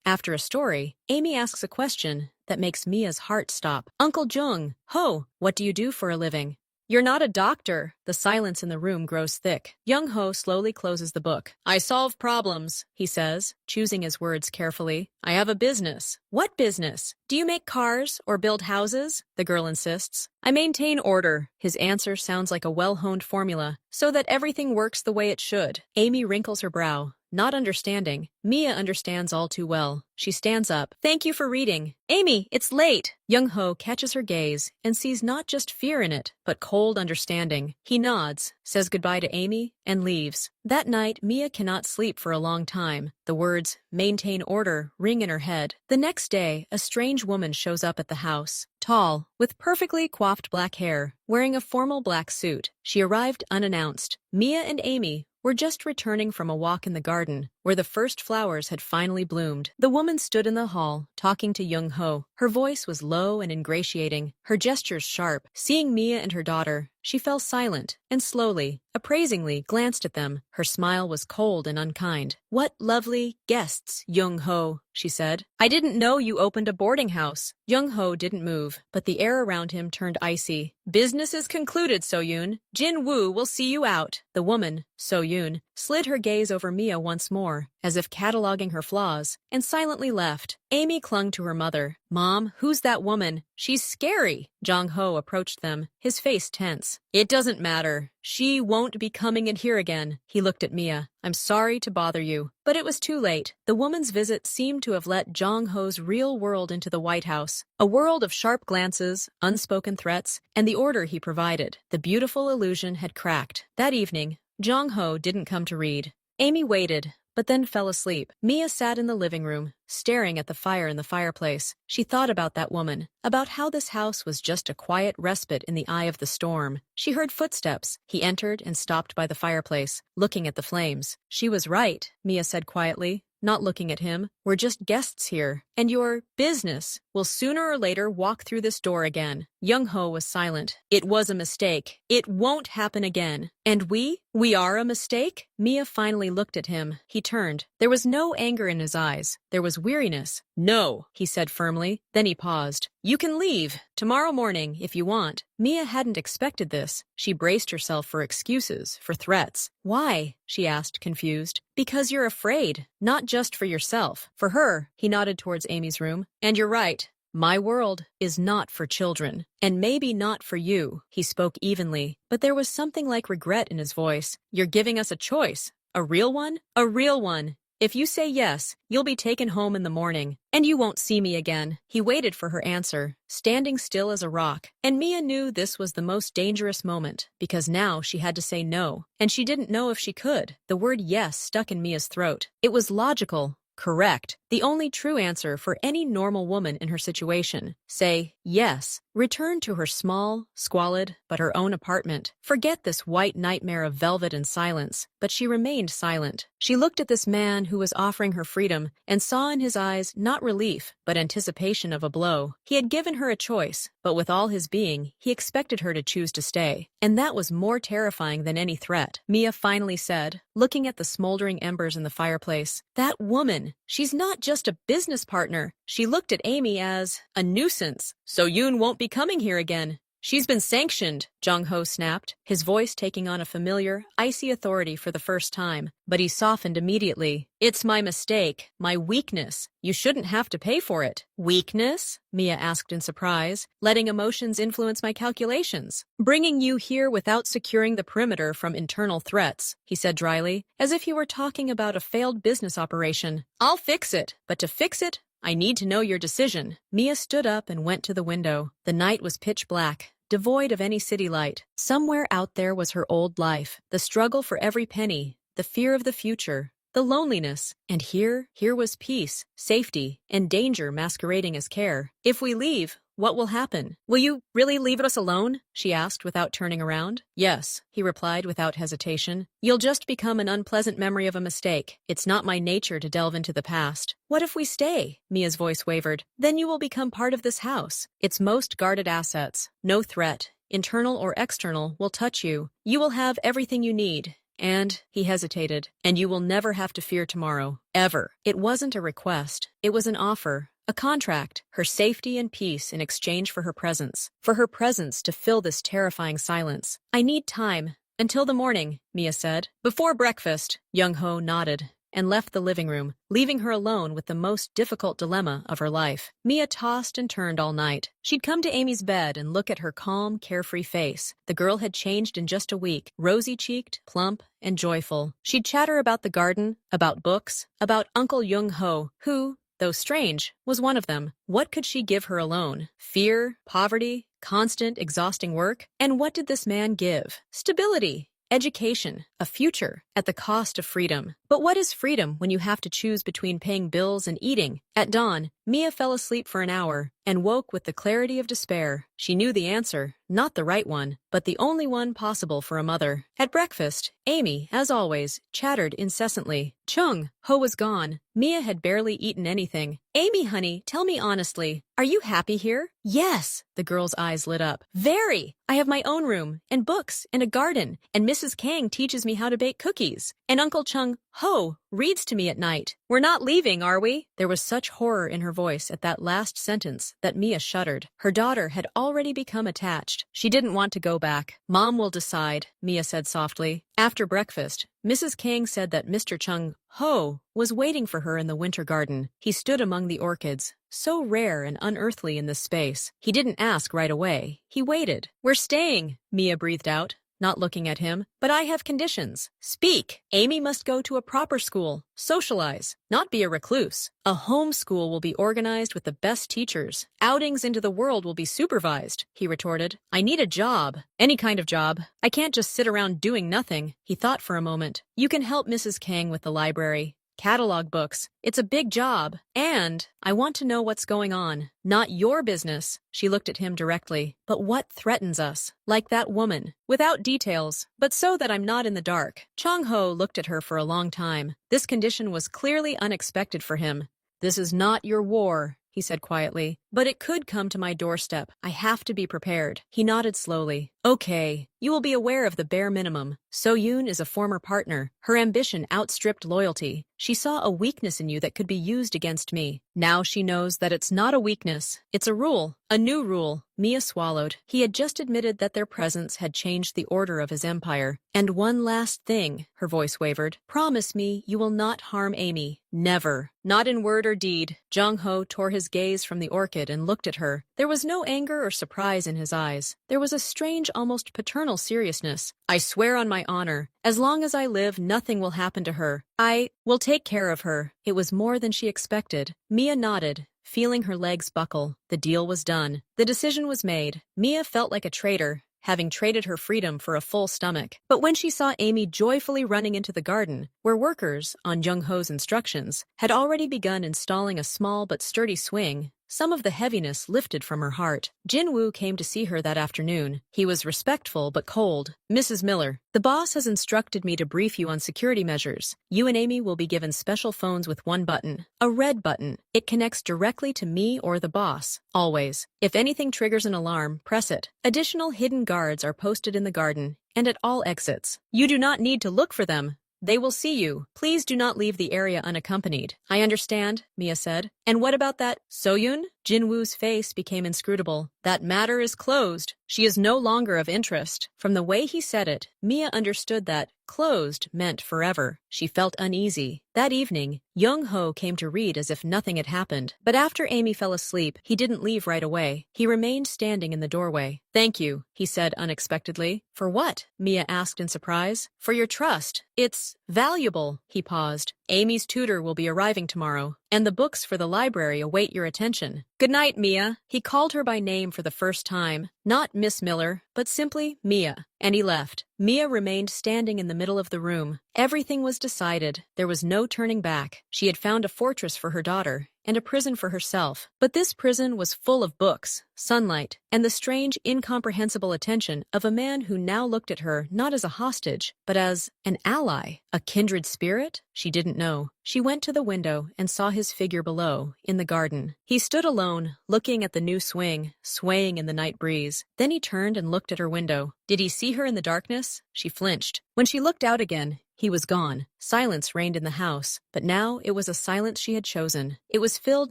after a story, Amy asks a question that makes Mia's heart stop. "Uncle Jung-ho, what do you do for a living?" "You're not a doctor." The silence in the room grows thick. Jung-ho slowly closes the book. "I solve problems," he says, choosing his words carefully. "I have a business." "What business? Do you make cars or build houses?" the girl insists. "I maintain order." His answer sounds like a well-honed formula, so that everything works the way it should. Amy wrinkles her brow, not understanding. Mia understands all too well. She stands up. "Thank you for reading." "Amy, it's late." Jung-ho catches her gaze and sees not just fear in it, but cold understanding. He nods, says goodbye to Amy, and leaves. That night, Mia cannot sleep for a long time. The words, "maintain order," ring in her head. The next day, a strange woman shows up at the house. Tall, with perfectly coiffed black hair, wearing a formal black suit. She arrived unannounced. Mia and Amy were just returning from a walk in the garden, where the first flowers had finally bloomed. The woman stood in the hall, talking to Jung-ho. Her voice was low and ingratiating, her gestures sharp. Seeing Mia and her daughter, she fell silent, and slowly, appraisingly, glanced at them. Her smile was cold and unkind. "What lovely guests, Jung-ho," she said. "I didn't know you opened a boarding house." Jung-ho didn't move, but the air around him turned icy. "Business is concluded, So-yoon. Jin-woo will see you out." The woman, So-yoon, slid her gaze over Mia once more, as if cataloging her flaws, and silently left. Amy clung to her mother. "Mom, who's that woman? She's scary." Jong-ho approached them, his face tense. "It doesn't matter. She won't be coming in here again." He looked at Mia. "I'm sorry to bother you." But it was too late. The woman's visit seemed to have let Jong-ho's real world into the White House. A world of sharp glances, unspoken threats, and the order he provided. The beautiful illusion had cracked. That evening, Jong-ho didn't come to read. Amy waited, but then fell asleep. Mia sat in the living room, staring at the fire in the fireplace. She thought about that woman, about how this house was just a quiet respite in the eye of the storm. She heard footsteps. He entered and stopped by the fireplace, looking at the flames. "She was right," Mia said quietly, not looking at him. "We're just guests here, and your business will sooner or later walk through this door again." Jong-ho was silent. "It was a mistake. It won't happen again." "And we are a mistake?" Mia finally looked at him. He turned. There was no anger in his eyes. There was weariness. "No," he said firmly. Then he paused. "You can leave tomorrow morning if you want." Mia hadn't expected this. She braced herself for excuses, for threats. "Why?" she asked, confused. "Because you're afraid. Not just for yourself. For her." He nodded towards Amy's room. "And you're right. My world is not for children. And maybe not for you." He spoke evenly, but there was something like regret in his voice. "You're giving us a choice. A real one? A real one. If you say yes, you'll be taken home in the morning, and you won't see me again." He waited for her answer, standing still as a rock. And Mia knew this was the most dangerous moment, because now she had to say no, and she didn't know if she could. The word yes stuck in Mia's throat. It was logical. Correct. The only true answer for any normal woman in her situation. Say yes. Return to her small, squalid, but her own apartment. Forget this white nightmare of velvet and silence. But she remained silent. She looked at this man who was offering her freedom and saw in his eyes not relief, but anticipation of a blow. He had given her a choice, but with all his being, he expected her to choose to stay. And that was more terrifying than any threat. Mia finally said, looking at the smoldering embers in the fireplace, "That woman, she's not just a business partner." She looked at Amy as a nuisance. "So Yoon won't be coming here again." "She's been sanctioned," Jong-ho snapped, his voice taking on a familiar, icy authority for the first time. But he softened immediately. "It's my mistake, my weakness. You shouldn't have to pay for it." "Weakness?" Mia asked in surprise. "Letting emotions influence my calculations. Bringing you here without securing the perimeter from internal threats," he said dryly, as if he were talking about a failed business operation. "I'll fix it, but to fix it, I need to know your decision." Mia stood up and went to the window. The night was pitch black, devoid of any city light. Somewhere out there was her old life, the struggle for every penny, the fear of the future, the loneliness. And here was peace, safety, and danger masquerading as care. "If we leave, what will happen? Will you really leave us alone?" she asked without turning around. "Yes," he replied without hesitation. "You'll just become an unpleasant memory of a mistake. It's not my nature to delve into the past." "What if we stay?" Mia's voice wavered. "Then you will become part of this house, its most guarded assets. No threat, internal or external, will touch you. You will have everything you need. And," he hesitated, "and you will never have to fear tomorrow. Ever." It wasn't a request. It was an offer. A contract, her safety and peace in exchange for her presence. For her presence to fill this terrifying silence. "I need time. Until the morning," Mia said. "Before breakfast." Jong-ho nodded and left the living room, leaving her alone with the most difficult dilemma of her life. Mia tossed and turned all night. She'd come to Amy's bed and look at her calm, carefree face. The girl had changed in just a week, rosy-cheeked, plump, and joyful. She'd chatter about the garden, about books, about Uncle Jong-ho, who, though strange, was one of them. What could she give her alone? Fear, poverty, constant, exhausting work? And what did this man give? Stability, education, a future, at the cost of freedom. But what is freedom when you have to choose between paying bills and eating? At dawn, Mia fell asleep for an hour and woke with the clarity of despair. She knew the answer, not the right one, but the only one possible for a mother. At breakfast, Amy, as always, chattered incessantly. Chung-ho was gone. Mia had barely eaten anything. "Amy, honey, tell me honestly, are you happy here?" "Yes." The girl's eyes lit up. "Very. I have my own room, and books, and a garden, and Mrs. Kang teaches me how to bake cookies." And Uncle Chung Ho reads to me at night. We're not leaving, are we? There was such horror in her voice at that last sentence that Mia shuddered. Her daughter had already become attached. She didn't want to go back. Mom will decide, Mia said softly. After breakfast, Mrs. Kang said that Mr. Chung Ho was waiting for her in the winter garden. He stood among the orchids, so rare and unearthly in this space. He didn't ask right away. He waited. We're staying, Mia breathed out, not looking at him. But I have conditions. Speak. Amy must go to a proper school, socialize, not be a recluse. A home school will be organized with the best teachers. Outings into the world will be supervised, he retorted. I need a job. Any kind of job. I can't just sit around doing nothing. He thought for a moment. You can help Mrs. Kang with the library. Catalog books. It's a big job. And I want to know what's going on. Not your business. She looked at him directly. But what threatens us? Like that woman. Without details, but so that I'm not in the dark. Chung Ho looked at her for a long time. This condition was clearly unexpected for him. This is not your war, he said quietly, but it could come to my doorstep. I have to be prepared. He nodded slowly. Okay, you will be aware of the bare minimum. So-yoon is a former partner. Her ambition outstripped loyalty. She saw a weakness in you that could be used against me. Now she knows that it's not a weakness. It's a rule. A new rule. Mia swallowed. He had just admitted that their presence had changed the order of his empire. And one last thing, her voice wavered. Promise me you will not harm Amy. Never. Not in word or deed. Jung Ho tore his gaze from the orchid and looked at her. There was no anger or surprise in his eyes. There was a strange, almost paternal seriousness. I swear on my honor, as long as I live, nothing will happen to her. I will take care of her. It was more than she expected. Mia nodded, feeling her legs buckle. The deal was done. The decision was made. Mia felt like a traitor, having traded her freedom for a full stomach. But when she saw Amy joyfully running into the garden, where workers, on Jung Ho's instructions, had already begun installing a small but sturdy swing, some of the heaviness lifted from her heart. Jin Woo came to see her that afternoon. He was respectful but cold. Mrs. Miller, the boss has instructed me to brief you on security measures. You and Amy will be given special phones with one button. A red button. It connects directly to me or the boss. Always. If anything triggers an alarm, press it. Additional hidden guards are posted in the garden and at all exits. You do not need to look for them. They will see you. Please do not leave the area unaccompanied. I understand, Mia said. And what about that So-yoon? Jin Woo's face became inscrutable. That matter is closed. She is no longer of interest. From the way he said it, Mia understood that closed meant forever. She felt uneasy. That evening, Jung Ho came to read as if nothing had happened. But after Amy fell asleep, he didn't leave right away. He remained standing in the doorway. Thank you, he said unexpectedly. For what? Mia asked in surprise. For your trust. It's valuable. He paused. Amy's tutor will be arriving tomorrow, and the books for the library await your attention. Good night, Mia. He called her by name for the first time. Not Miss Miller, but simply Mia. And he left. Mia remained standing in the middle of the room. Everything was decided. There was no turning back. She had found a fortress for her daughter and a prison for herself. But this prison was full of books, sunlight, and the strange, incomprehensible attention of a man who now looked at her not as a hostage, but as an ally. A kindred spirit? She didn't know. She went to the window and saw his figure below, in the garden. He stood alone, looking at the new swing, swaying in the night breeze. Then he turned and looked at her window. Did he see her in the darkness? She flinched. When she looked out again, he was gone. Silence reigned in the house, but now it was a silence she had chosen. It was filled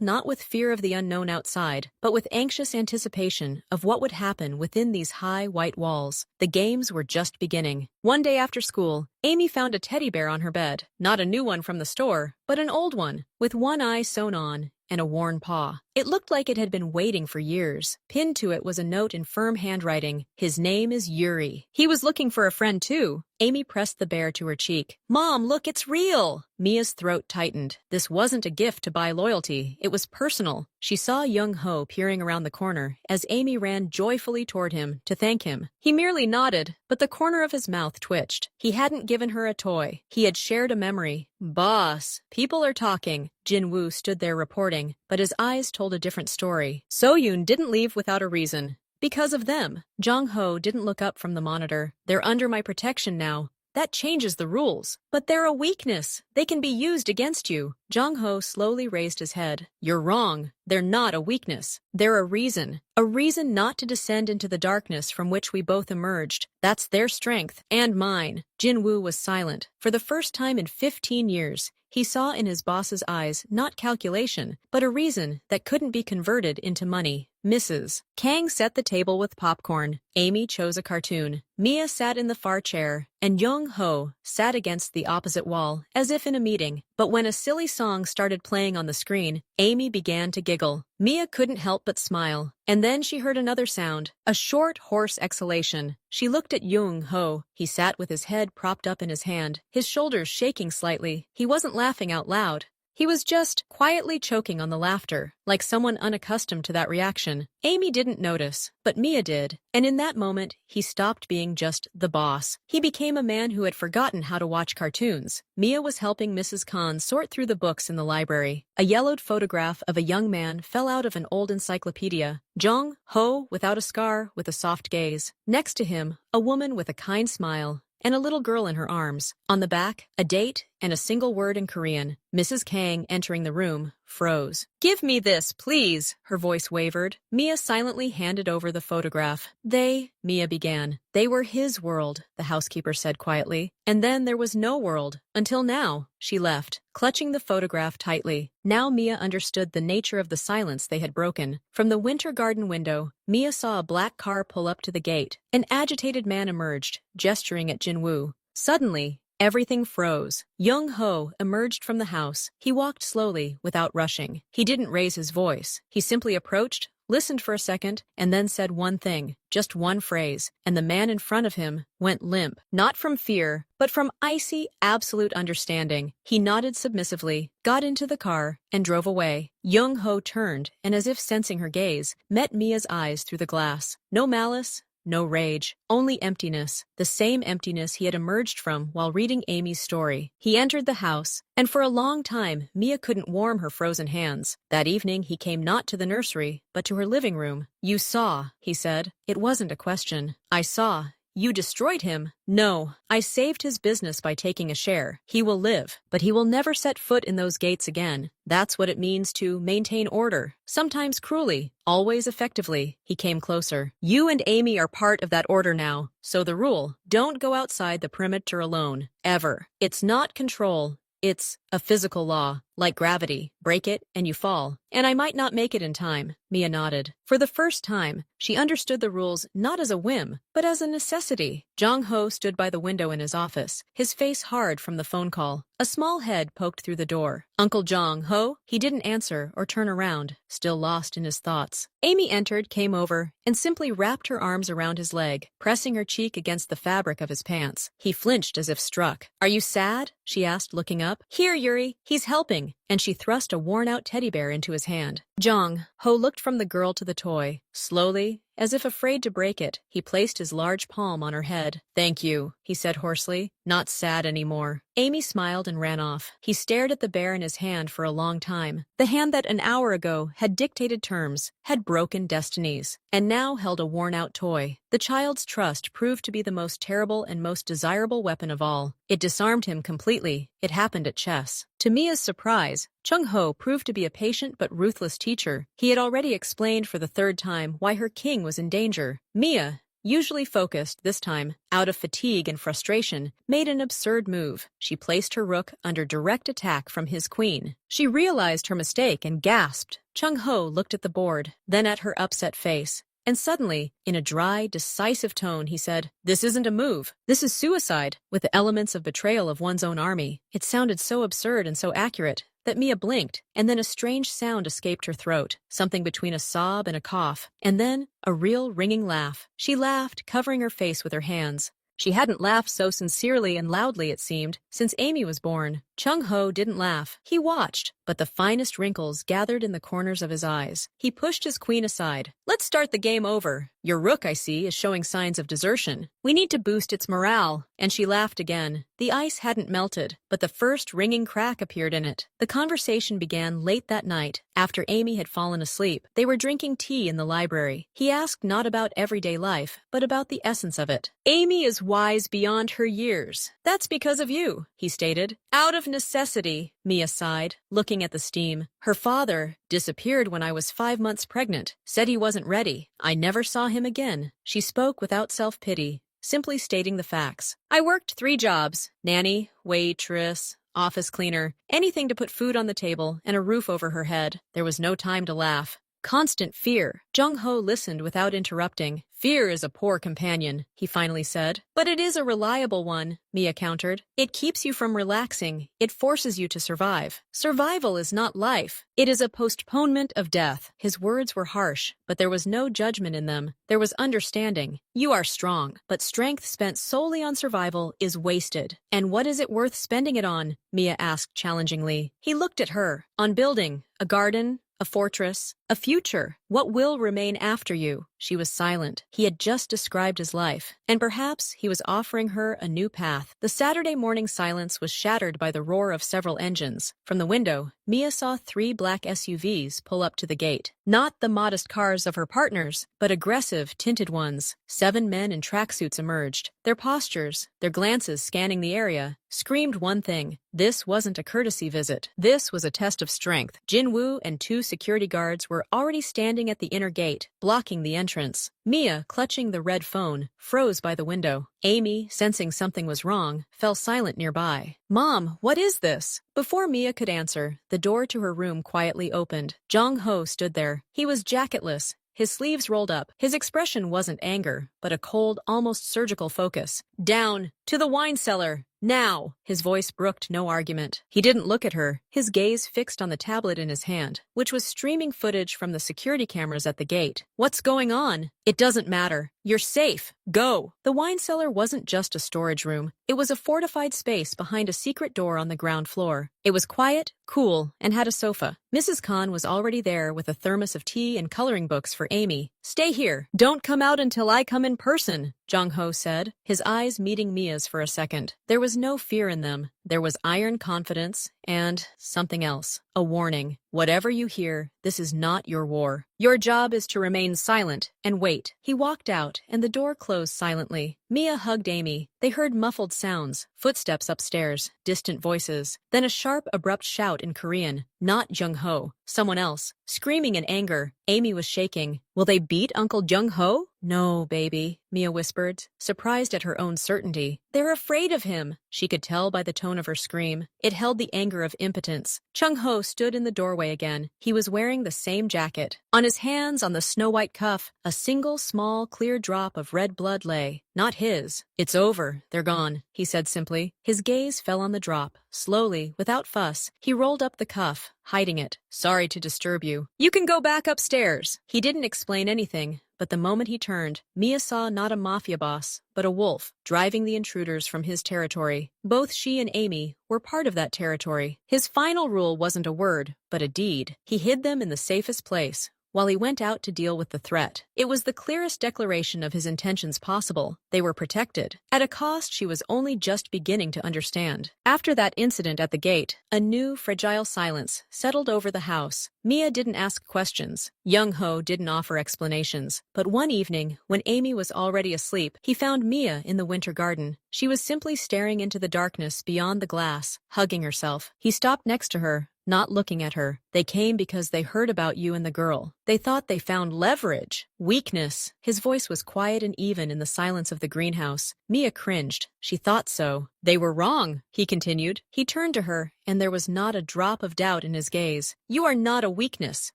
not with fear of the unknown outside, but with anxious anticipation of what would happen within these high white walls. The games were just beginning. One day after school, Amy found a teddy bear on her bed. Not a new one from the store, but an old one, with one eye sewn on and a worn paw. It looked like it had been waiting for years. Pinned to it was a note in firm handwriting. His name is Yuri. He was looking for a friend too. Amy pressed the bear to her cheek. Mom, look, it's real! Mia's throat tightened. This wasn't a gift to buy loyalty. It was personal. She saw Jung Ho peering around the corner as Amy ran joyfully toward him to thank him. He merely nodded, but the corner of his mouth twitched. He hadn't given her a toy. He had shared a memory. Boss, people are talking. Jin Woo stood there reporting, but his eyes told a different story. So-yoon didn't leave without a reason. Because of them. Jung Ho didn't look up from the monitor. They're under my protection now. that changes the rules. But they're a weakness. They can be used against you. Jung-ho slowly raised his head. You're wrong. They're not a weakness. They're a reason. A reason not to descend into the darkness from which we both emerged. That's their strength, and mine. Jin-woo was silent. For the first time in 15 years, he saw in his boss's eyes not calculation, but a reason that couldn't be converted into money. Mrs. Kang set the table with popcorn. Amy chose a cartoon. Mia sat in the far chair, and Jung-ho sat against the opposite wall, as if in a meeting. But when a silly song started playing on the screen, Amy began to giggle. Mia couldn't help but smile. And then she heard another sound, a short, hoarse exhalation. She looked at Jung-ho. He sat with his head propped up in his hand, his shoulders shaking slightly. He wasn't laughing out loud. He was just quietly choking on the laughter, like someone unaccustomed to that reaction. Amy didn't notice, but Mia did. And in that moment, he stopped being just the boss. He became a man who had forgotten how to watch cartoons. Mia was helping Mrs. Khan sort through the books in the library. A yellowed photograph of a young man fell out of an old encyclopedia. Jung-ho, without a scar, with a soft gaze. Next to him, a woman with a kind smile, and a little girl in her arms. On the back, a date and a single word in Korean. Mrs. Kang, entering the room, froze. Give me this, please, her voice wavered. Mia silently handed over the photograph. Mia began. They were his world, the housekeeper said quietly. And then there was no world. Until now, she left, clutching the photograph tightly. Now Mia understood the nature of the silence they had broken. From the winter garden window, Mia saw a black car pull up to the gate. An agitated man emerged, gesturing at Jin-woo. Suddenly, everything froze. Jung-ho emerged from the house. He walked slowly, without rushing. He didn't raise his voice. He simply approached, listened for a second, and then said one thing, just one phrase, and the man in front of him went limp, not from fear, but from icy, absolute understanding. He nodded submissively, got into the car, and drove away. Jung-ho turned, and as if sensing her gaze, met Mia's eyes through the glass. No malice, no rage, only emptiness, the same emptiness he had emerged from while reading Amy's story. He entered the house, and for a long time, Mia couldn't warm her frozen hands. That evening, he came not to the nursery, but to her living room. You saw, he said. It wasn't a question. I saw. You destroyed him? No, I saved his business by taking a share. He will live, but he will never set foot in those gates again. That's what it means to maintain order, sometimes cruelly, always effectively. He came closer. You and Amy are part of that order now, so the rule, don't go outside the perimeter alone, ever. It's not control. It's a physical law, like gravity. Break it, and you fall. And I might not make it in time, Mia nodded. For the first time, she understood the rules not as a whim, but as a necessity. Jung-ho stood by the window in his office, his face hard from the phone call. A small head poked through the door. Uncle Jung-ho? He didn't answer or turn around, still lost in his thoughts. Amy entered, came over, and simply wrapped her arms around his leg, pressing her cheek against the fabric of his pants. He flinched as if struck. Are you sad? She asked, looking up. Here, Yuri, he's helping. And she thrust a worn-out teddy bear into his hand. Jung-ho looked from the girl to the toy. Slowly, as if afraid to break it, he placed his large palm on her head. Thank you, he said hoarsely. Not sad anymore. Amy smiled and ran off. He stared at the bear in his hand for a long time. The hand that an hour ago had dictated terms, had broken destinies, and now held a worn-out toy. The child's trust proved to be the most terrible and most desirable weapon of all. It disarmed him completely. It happened at chess. To Mia's surprise, Jung-ho proved to be a patient but ruthless teacher. He had already explained for the third time why her king was in danger. Mia, usually focused, this time, out of fatigue and frustration, made an absurd move. She placed her rook under direct attack from his queen. She realized her mistake and gasped. Jung-ho looked at the board, then at her upset face. And suddenly, in a dry, decisive tone, he said, This isn't a move. This is suicide, with the elements of betrayal of one's own army. It sounded so absurd and so accurate that Mia blinked, and then a strange sound escaped her throat, something between a sob and a cough, and then a real ringing laugh. She laughed, covering her face with her hands. She hadn't laughed so sincerely and loudly, it seemed, since Amy was born. Jung-ho didn't laugh. He watched, but the finest wrinkles gathered in the corners of his eyes. He pushed his queen aside. Let's start the game over. Your rook, I see, is showing signs of desertion. We need to boost its morale. And she laughed again. The ice hadn't melted, but the first ringing crack appeared in it. The conversation began late that night, after Amy had fallen asleep. They were drinking tea in the library. He asked not about everyday life, but about the essence of it. Amy is wise beyond her years. That's because of you, he stated. Out of necessity, Mia sighed, looking at the steam. Her father disappeared when I was 5 months pregnant, said he wasn't ready. I never saw him again. She spoke without self-pity, simply stating the facts. I worked 3 jobs: nanny, waitress, office cleaner, anything to put food on the table and a roof over her head. There was no time to laugh. Constant fear. Jung-ho listened without interrupting. Fear is a poor companion, he finally said. But it is a reliable one, Mia countered. It keeps you from relaxing. It forces you to survive. Survival is not life. It is a postponement of death. His words were harsh, but there was no judgment in them. There was understanding. You are strong, but strength spent solely on survival is wasted. And what is it worth spending it on? Mia asked challengingly. He looked at her. On building, a garden, a fortress, a future. What will remain after you? She was silent. He had just described his life, and perhaps he was offering her a new path. The Saturday morning silence was shattered by the roar of several engines. From the window, Mia saw 3 black SUVs pull up to the gate. Not the modest cars of her partners, but aggressive, tinted ones. 7 men in tracksuits emerged. Their postures, their glances scanning the area, screamed one thing. This wasn't a courtesy visit. This was a test of strength. Jin Woo and 2 security guards were already standing at the inner gate, blocking the entrance. Mia, clutching the red phone, froze by the window. Amy, sensing something was wrong, fell silent nearby. Mom, what is this? Before Mia could answer, the door to her room quietly opened. Jong-ho stood there. He was jacketless, his sleeves rolled up. His expression wasn't anger, but a cold, almost surgical focus. Down, to the wine cellar, now! His voice brooked no argument. He didn't look at her, his gaze fixed on the tablet in his hand, which was streaming footage from the security cameras at the gate. What's going on? It doesn't matter. You're safe. Go! The wine cellar wasn't just a storage room. It was a fortified space behind a secret door on the ground floor. It was quiet, cool, and had a sofa. Mrs. Khan was already there with a thermos of tea and coloring books for Amy. Stay here. Don't come out until I come in person, Jong-ho said, his eyes meeting Mia's for a second. There was no fear in them. There was iron confidence and something else. A warning. Whatever you hear, this is not your war. Your job is to remain silent and wait. He walked out, and the door closed silently. Mia hugged Amy. They heard muffled sounds, footsteps upstairs, distant voices, then a sharp, abrupt shout in Korean. Not Jung-ho, someone else, screaming in anger. Amy was shaking. Will they beat Uncle Jung-ho? No, baby, Mia whispered, surprised at her own certainty. They're afraid of him, she could tell by the tone of her scream. It held the anger of impotence. Chung-ho stood in the doorway again. He was wearing the same jacket. On his hands, on the snow-white cuff, a single small, clear drop of red blood lay. Not his. It's over. They're gone, he said simply. His gaze fell on the drop. Slowly, without fuss, he rolled up the cuff, hiding it. Sorry to disturb you. You can go back upstairs. He didn't explain anything, but the moment he turned, Mia saw not a mafia boss, but a wolf, driving the intruders from his territory. Both she and Amy were part of that territory. His final rule wasn't a word, but a deed. He hid them in the safest place, while he went out to deal with the threat. It was the clearest declaration of his intentions possible. They were protected, at a cost she was only just beginning to understand. After that incident at the gate, a new, fragile silence settled over the house. Mia didn't ask questions. Jung-ho didn't offer explanations. But one evening, when Amy was already asleep, he found Mia in the winter garden. She was simply staring into the darkness beyond the glass, hugging herself. He stopped next to her, not looking at her. They came because they heard about you and the girl. They thought they found leverage. Weakness. His voice was quiet and even in the silence of the greenhouse. Mia cringed. She thought so. They were wrong, he continued. He turned to her, and there was not a drop of doubt in his gaze. You are not a weakness.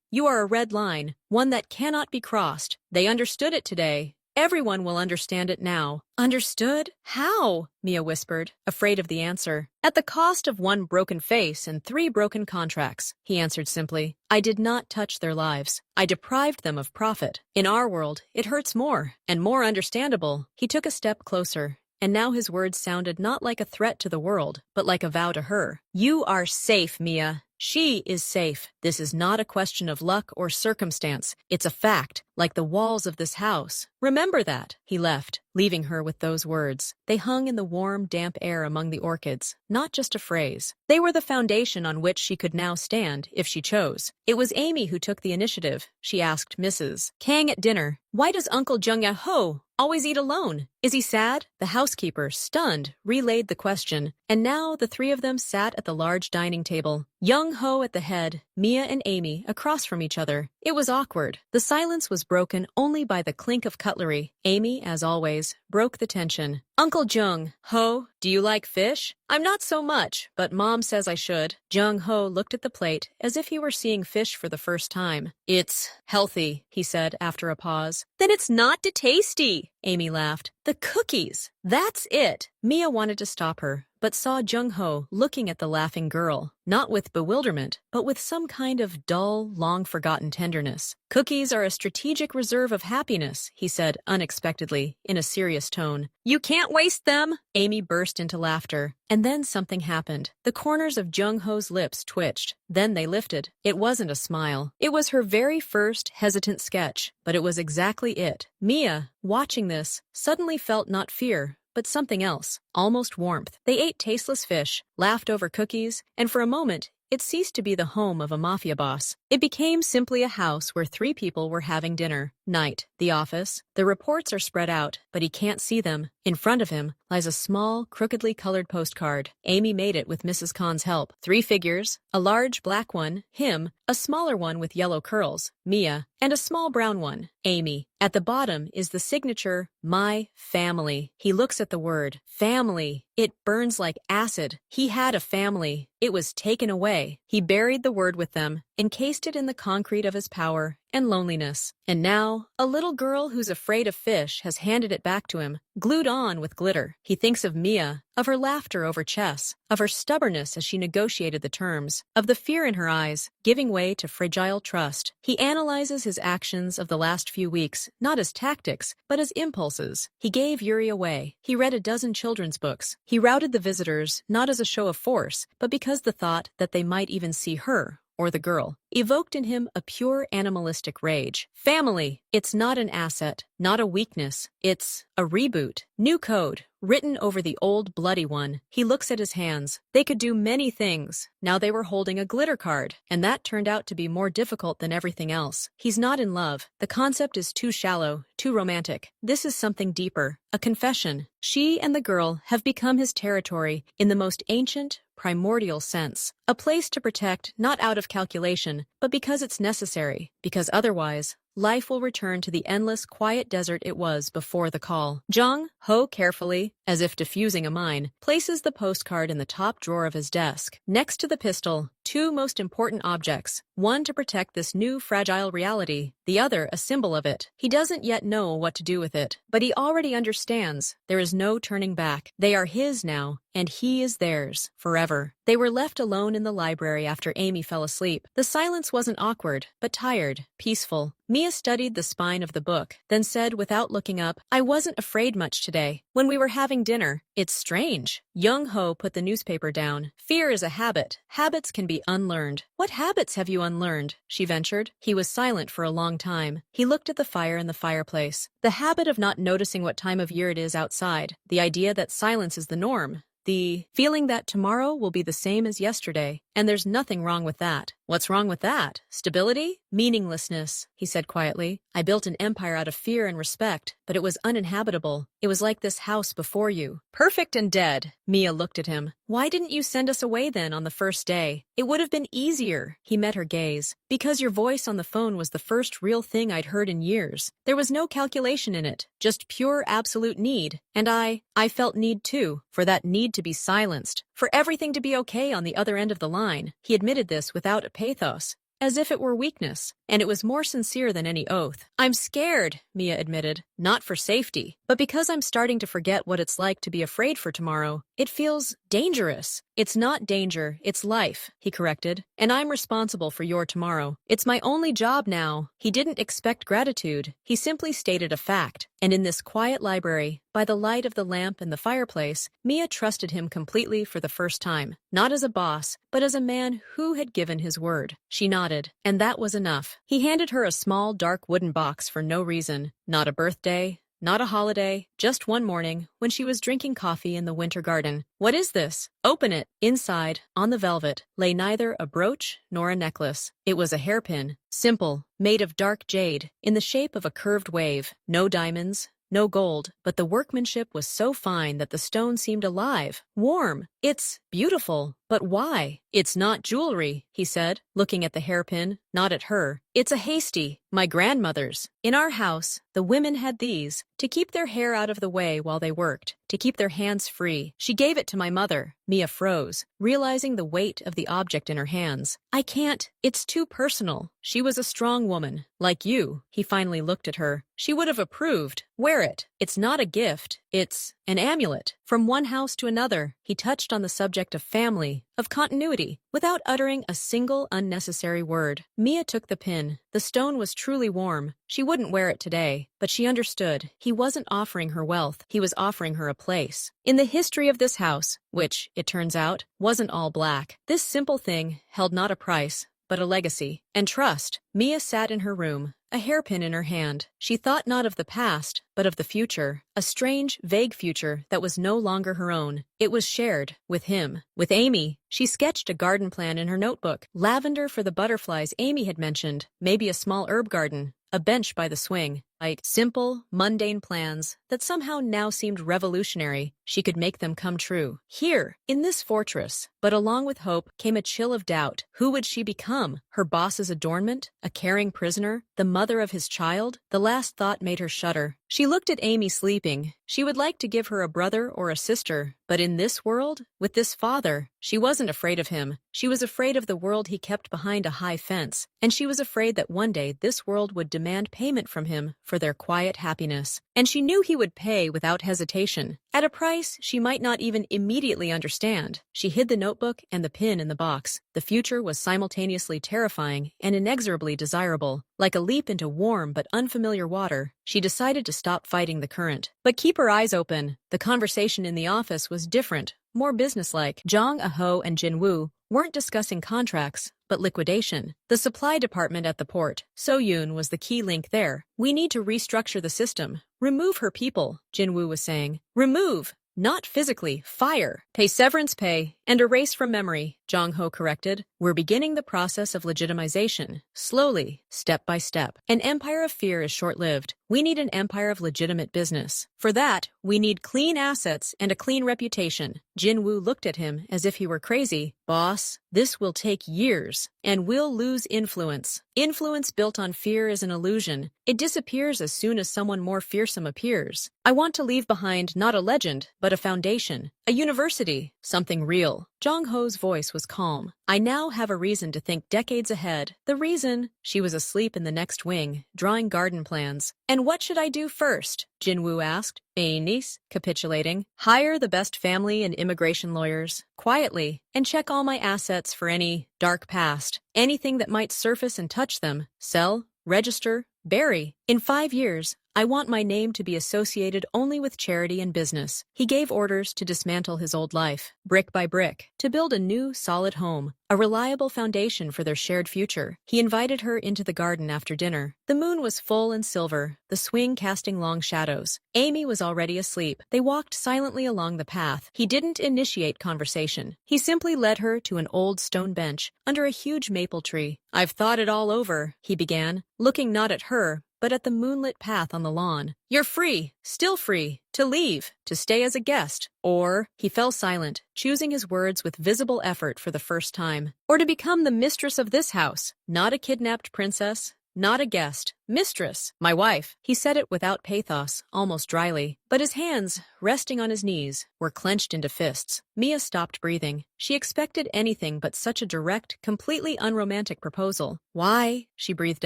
You are a red line, one that cannot be crossed. They understood it today. Everyone will understand it now. Understood? How? Mia whispered, afraid of the answer. At the cost of 1 broken face and 3 broken contracts, he answered simply. I did not touch their lives. I deprived them of profit. In our world, it hurts more, and more understandable. He took a step closer, and now his words sounded not like a threat to the world, but like a vow to her. You are safe, Mia. She is safe. This is not a question of luck or circumstance. It's a fact, like the walls of this house. Remember that. He left, leaving her with those words. They hung in the warm, damp air among the orchids, not just a phrase. They were the foundation on which she could now stand, if she chose. It was Amy who took the initiative. She asked Mrs. Kang at dinner, "Why does Uncle Jung-ya-ho always eat alone? Is he sad?" The housekeeper, stunned, relayed the question, and now the three of them sat at the large dining table. Jung-ho at the head, Mia and Amy across from each other. It was awkward. The silence was broken only by the clink of cutlery. Amy, as always, broke the tension. "Uncle Jung-ho, do you like fish?" "I'm not so much, but Mom says I should." Jung-ho looked at the plate as if he were seeing fish for the first time. "It's healthy," he said after a pause. "Then it's not tasty," Amy laughed. "The cookies. That's it." Mia wanted to stop her, but saw Jung-ho looking at the laughing girl, not with bewilderment, but with some kind of dull, long-forgotten tenderness. "Cookies are a strategic reserve of happiness," he said unexpectedly, in a serious tone. "You can't waste them!" Amy burst into laughter. And then something happened. The corners of Jung-ho's lips twitched. Then they lifted. It wasn't a smile. It was her very first hesitant sketch, but it was exactly it. Mia, watching this, suddenly felt not fear, but something else, almost warmth. They ate tasteless fish, laughed over cookies, and for a moment, it ceased to be the home of a mafia boss. It became simply a house where three people were having dinner. Night. The office. The reports are spread out, but he can't see them. In front of him lies a small, crookedly colored postcard. Amy made it with Mrs. Khan's help. Three figures, a large black one, him, a smaller one with yellow curls, Mia, and a small brown one, Amy. At the bottom is the signature, "My family." He looks at the word, family. It burns like acid. He had a family. It was taken away. He buried the word with them, encased it in the concrete of his power and loneliness. And now, a little girl who's afraid of fish has handed it back to him, glued on with glitter. He thinks of Mia, of her laughter over chess, of her stubbornness as she negotiated the terms, of the fear in her eyes, giving way to fragile trust. He analyzes his actions of the last few weeks, not as tactics, but as impulses. He gave Yuri away. He read a dozen children's books. He routed the visitors, not as a show of force, but because the thought that they might even see her, or the girl, evoked in him a pure animalistic rage. Family. It's not an asset, not a weakness. It's a reboot. New code, written over the old bloody one. He looks at his hands. They could do many things. Now they were holding a glitter card, and that turned out to be more difficult than everything else. He's not in love. The concept is too shallow, too romantic. This is something deeper, a confession. She and the girl have become his territory in the most ancient, primordial sense. A place to protect not out of calculation, but because it's necessary, because otherwise, life will return to the endless, quiet desert it was before the call. Jung-ho carefully, as if diffusing a mine, places the postcard in the top drawer of his desk. Next to the pistol, two most important objects, one to protect this new fragile reality, the other a symbol of it. He doesn't yet know what to do with it, but he already understands. There is no turning back. They are his now, and he is theirs, forever. They were left alone in the library after Amy fell asleep. The silence wasn't awkward, but tired, peaceful. Mia studied the spine of the book, then said without looking up, "I wasn't afraid much today. When we were having dinner, it's strange." Jung-ho put the newspaper down. "Fear is a habit. Habits can be unlearned." "What habits have you unlearned?" she ventured. He was silent for a long time. He looked at the fire in the fireplace. "The habit of not noticing what time of year it is outside. The idea that silence is the norm. The feeling that tomorrow will be the same as yesterday, and there's nothing wrong with that." "What's wrong with that? Stability?" "Meaninglessness," he said quietly. "I built an empire out of fear and respect, but it was uninhabitable. It was like this house before you. Perfect and dead." Mia looked at him. "Why didn't you send us away then on the first day? It would have been easier." He met her gaze. "Because your voice on the phone was the first real thing I'd heard in years. There was no calculation in it, just pure absolute need. And I felt need too, for that need to be silenced, for everything to be okay on the other end of the line." He admitted this without a pathos, as if it were weakness, and it was more sincere than any oath. "I'm scared," Mia admitted, "not for safety, but because I'm starting to forget what it's like to be afraid for tomorrow. It feels dangerous." "It's not danger, it's life," he corrected, "and I'm responsible for your tomorrow. It's my only job now." He didn't expect gratitude. He simply stated a fact. And in this quiet library, by the light of the lamp and the fireplace, Mia trusted him completely for the first time, not as a boss, but as a man who had given his word. She nodded, and that was enough. He handed her a small, dark wooden box for no reason, not a birthday, not a holiday, just one morning, when she was drinking coffee in the winter garden. "What is this?" "Open it." Inside, on the velvet, lay neither a brooch nor a necklace. It was a hairpin, simple, made of dark jade, in the shape of a curved wave. No diamonds, no gold, but the workmanship was so fine that the stone seemed alive, warm. "It's beautiful, but why?" "It's not jewelry," he said, looking at the hairpin, not at her. "It's a hasty, my grandmother's. In our house, the women had these, to keep their hair out of the way while they worked, to keep their hands free. She gave it to my mother." Mia froze, realizing the weight of the object in her hands. "I can't. It's too personal." She was a strong woman, like you. He finally looked at her. She would have approved. "Wear it. It's not a gift. It's an amulet." From one house to another, he touched on the subject of family, of continuity, without uttering a single unnecessary word. Mia took the pin. The stone was truly warm. She wouldn't wear it today, but she understood. He wasn't offering her wealth. He was offering her a place. In the history of this house, which, it turns out, wasn't all black, this simple thing held not a price, but a legacy and trust. Mia sat in her room, a hairpin in her hand. She thought not of the past, but of the future, a strange, vague future that was no longer her own. It was shared with him, with Amy. She sketched a garden plan in her notebook. Lavender for the butterflies Amy had mentioned, maybe a small herb garden, a bench by the swing. Like simple, mundane plans that somehow now seemed revolutionary. She could make them come true. Here, in this fortress. But along with hope came a chill of doubt. Who would she become? Her boss's adornment? A caring prisoner? The mother of his child? The last thought made her shudder. She looked at Amy sleeping. She would like to give her a brother or a sister. But in this world, with this father, she wasn't afraid of him. She was afraid of the world he kept behind a high fence. And she was afraid that one day this world would demand payment from him for their quiet happiness. And she knew he would pay without hesitation, at a price she might not even immediately understand. She hid the notebook and the pin in the box. The future was simultaneously terrifying and inexorably desirable. Like a leap into warm but unfamiliar water, she decided to stop fighting the current. But keep her eyes open. The conversation in the office was different, more businesslike. Zhang Aho and Jin Woo weren't discussing contracts, but liquidation. The supply department at the port, So Yoon, was the key link there. "We need to restructure the system. Remove her people," Jin Woo was saying. "Remove! Not physically, fire. Pay severance pay, and erase from memory," Jong Ho corrected. "We're beginning the process of legitimization, slowly, step by step. An empire of fear is short-lived. We need an empire of legitimate business. For that, we need clean assets and a clean reputation." Jin Woo looked at him as if he were crazy. "Boss, this will take years, and we'll lose influence. Influence built on fear is an illusion. It disappears as soon as someone more fearsome appears. I want to leave behind not a legend, but a foundation, a university, something real." Jong Ho's voice was calm. "I now have a reason to think decades ahead. The reason?" She was asleep in the next wing, drawing garden plans. "And what should I do first?" Jin Woo asked. Niece, capitulating. "Hire the best family and immigration lawyers, quietly, and check all my assets for any dark past. Anything that might surface and touch them. Sell, register, bury. In 5 years, I want my name to be associated only with charity and business." He gave orders to dismantle his old life, brick by brick, to build a new, solid home, a reliable foundation for their shared future. He invited her into the garden after dinner. The moon was full and silver, the swing casting long shadows. Amy was already asleep. They walked silently along the path. He didn't initiate conversation. He simply led her to an old stone bench under a huge maple tree. "I've thought it all over," he began, looking not at her, but at the moonlit path on the lawn. "You're free, still free, to leave, to stay as a guest, or," he fell silent, choosing his words with visible effort for the first time, "or to become the mistress of this house, not a kidnapped princess, not a guest, mistress, my wife." He said it without pathos, almost dryly, but his hands, resting on his knees, were clenched into fists. Mia stopped breathing. She expected anything but such a direct, completely unromantic proposal. "Why?" she breathed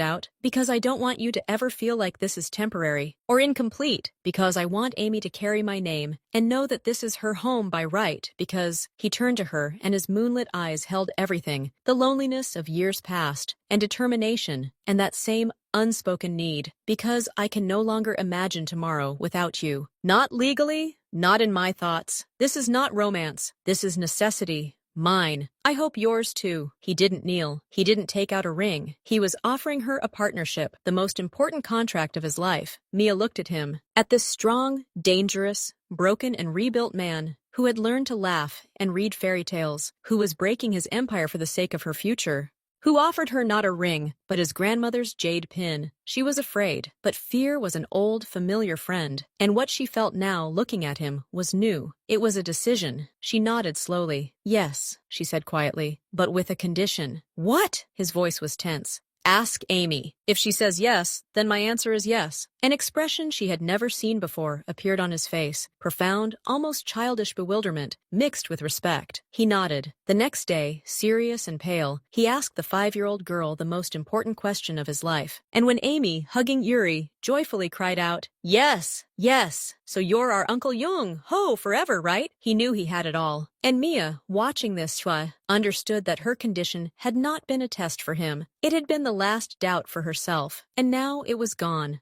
out. "Because I don't want you to ever feel like this is temporary or incomplete. Because I want Amy to carry my name and know that this is her home by right. Because..." He turned to her, and his moonlit eyes held everything, the loneliness of years past, and determination, and that same unspoken need, because I can no longer imagine tomorrow without you. Not legally, not in my thoughts. This is not romance. This is necessity. Mine. I hope yours too. He didn't kneel. He didn't take out a ring. He was offering her a partnership, the most important contract of his life. Mia looked at him, at this strong, dangerous, broken and rebuilt man who had learned to laugh and read fairy tales, who was breaking his empire for the sake of her future, who offered her not a ring, but his grandmother's jade pin. She was afraid, but fear was an old, familiar friend, and what she felt now looking at him was new. It was a decision. She nodded slowly. Yes, she said quietly, but with a condition. What? His voice was tense. Ask Amy. If she says yes, then my answer is yes. An expression she had never seen before appeared on his face, profound, almost childish bewilderment, mixed with respect. He nodded. The next day, serious and pale, he asked the 5-year-old girl the most important question of his life. And when Amy, hugging Yuri, joyfully cried out, "Yes, yes, so you're our Uncle Jung, ho, forever, right?" He knew he had it all. And Mia, watching this, understood that her condition had not been a test for him. It had been the last doubt for herself, and now it was gone.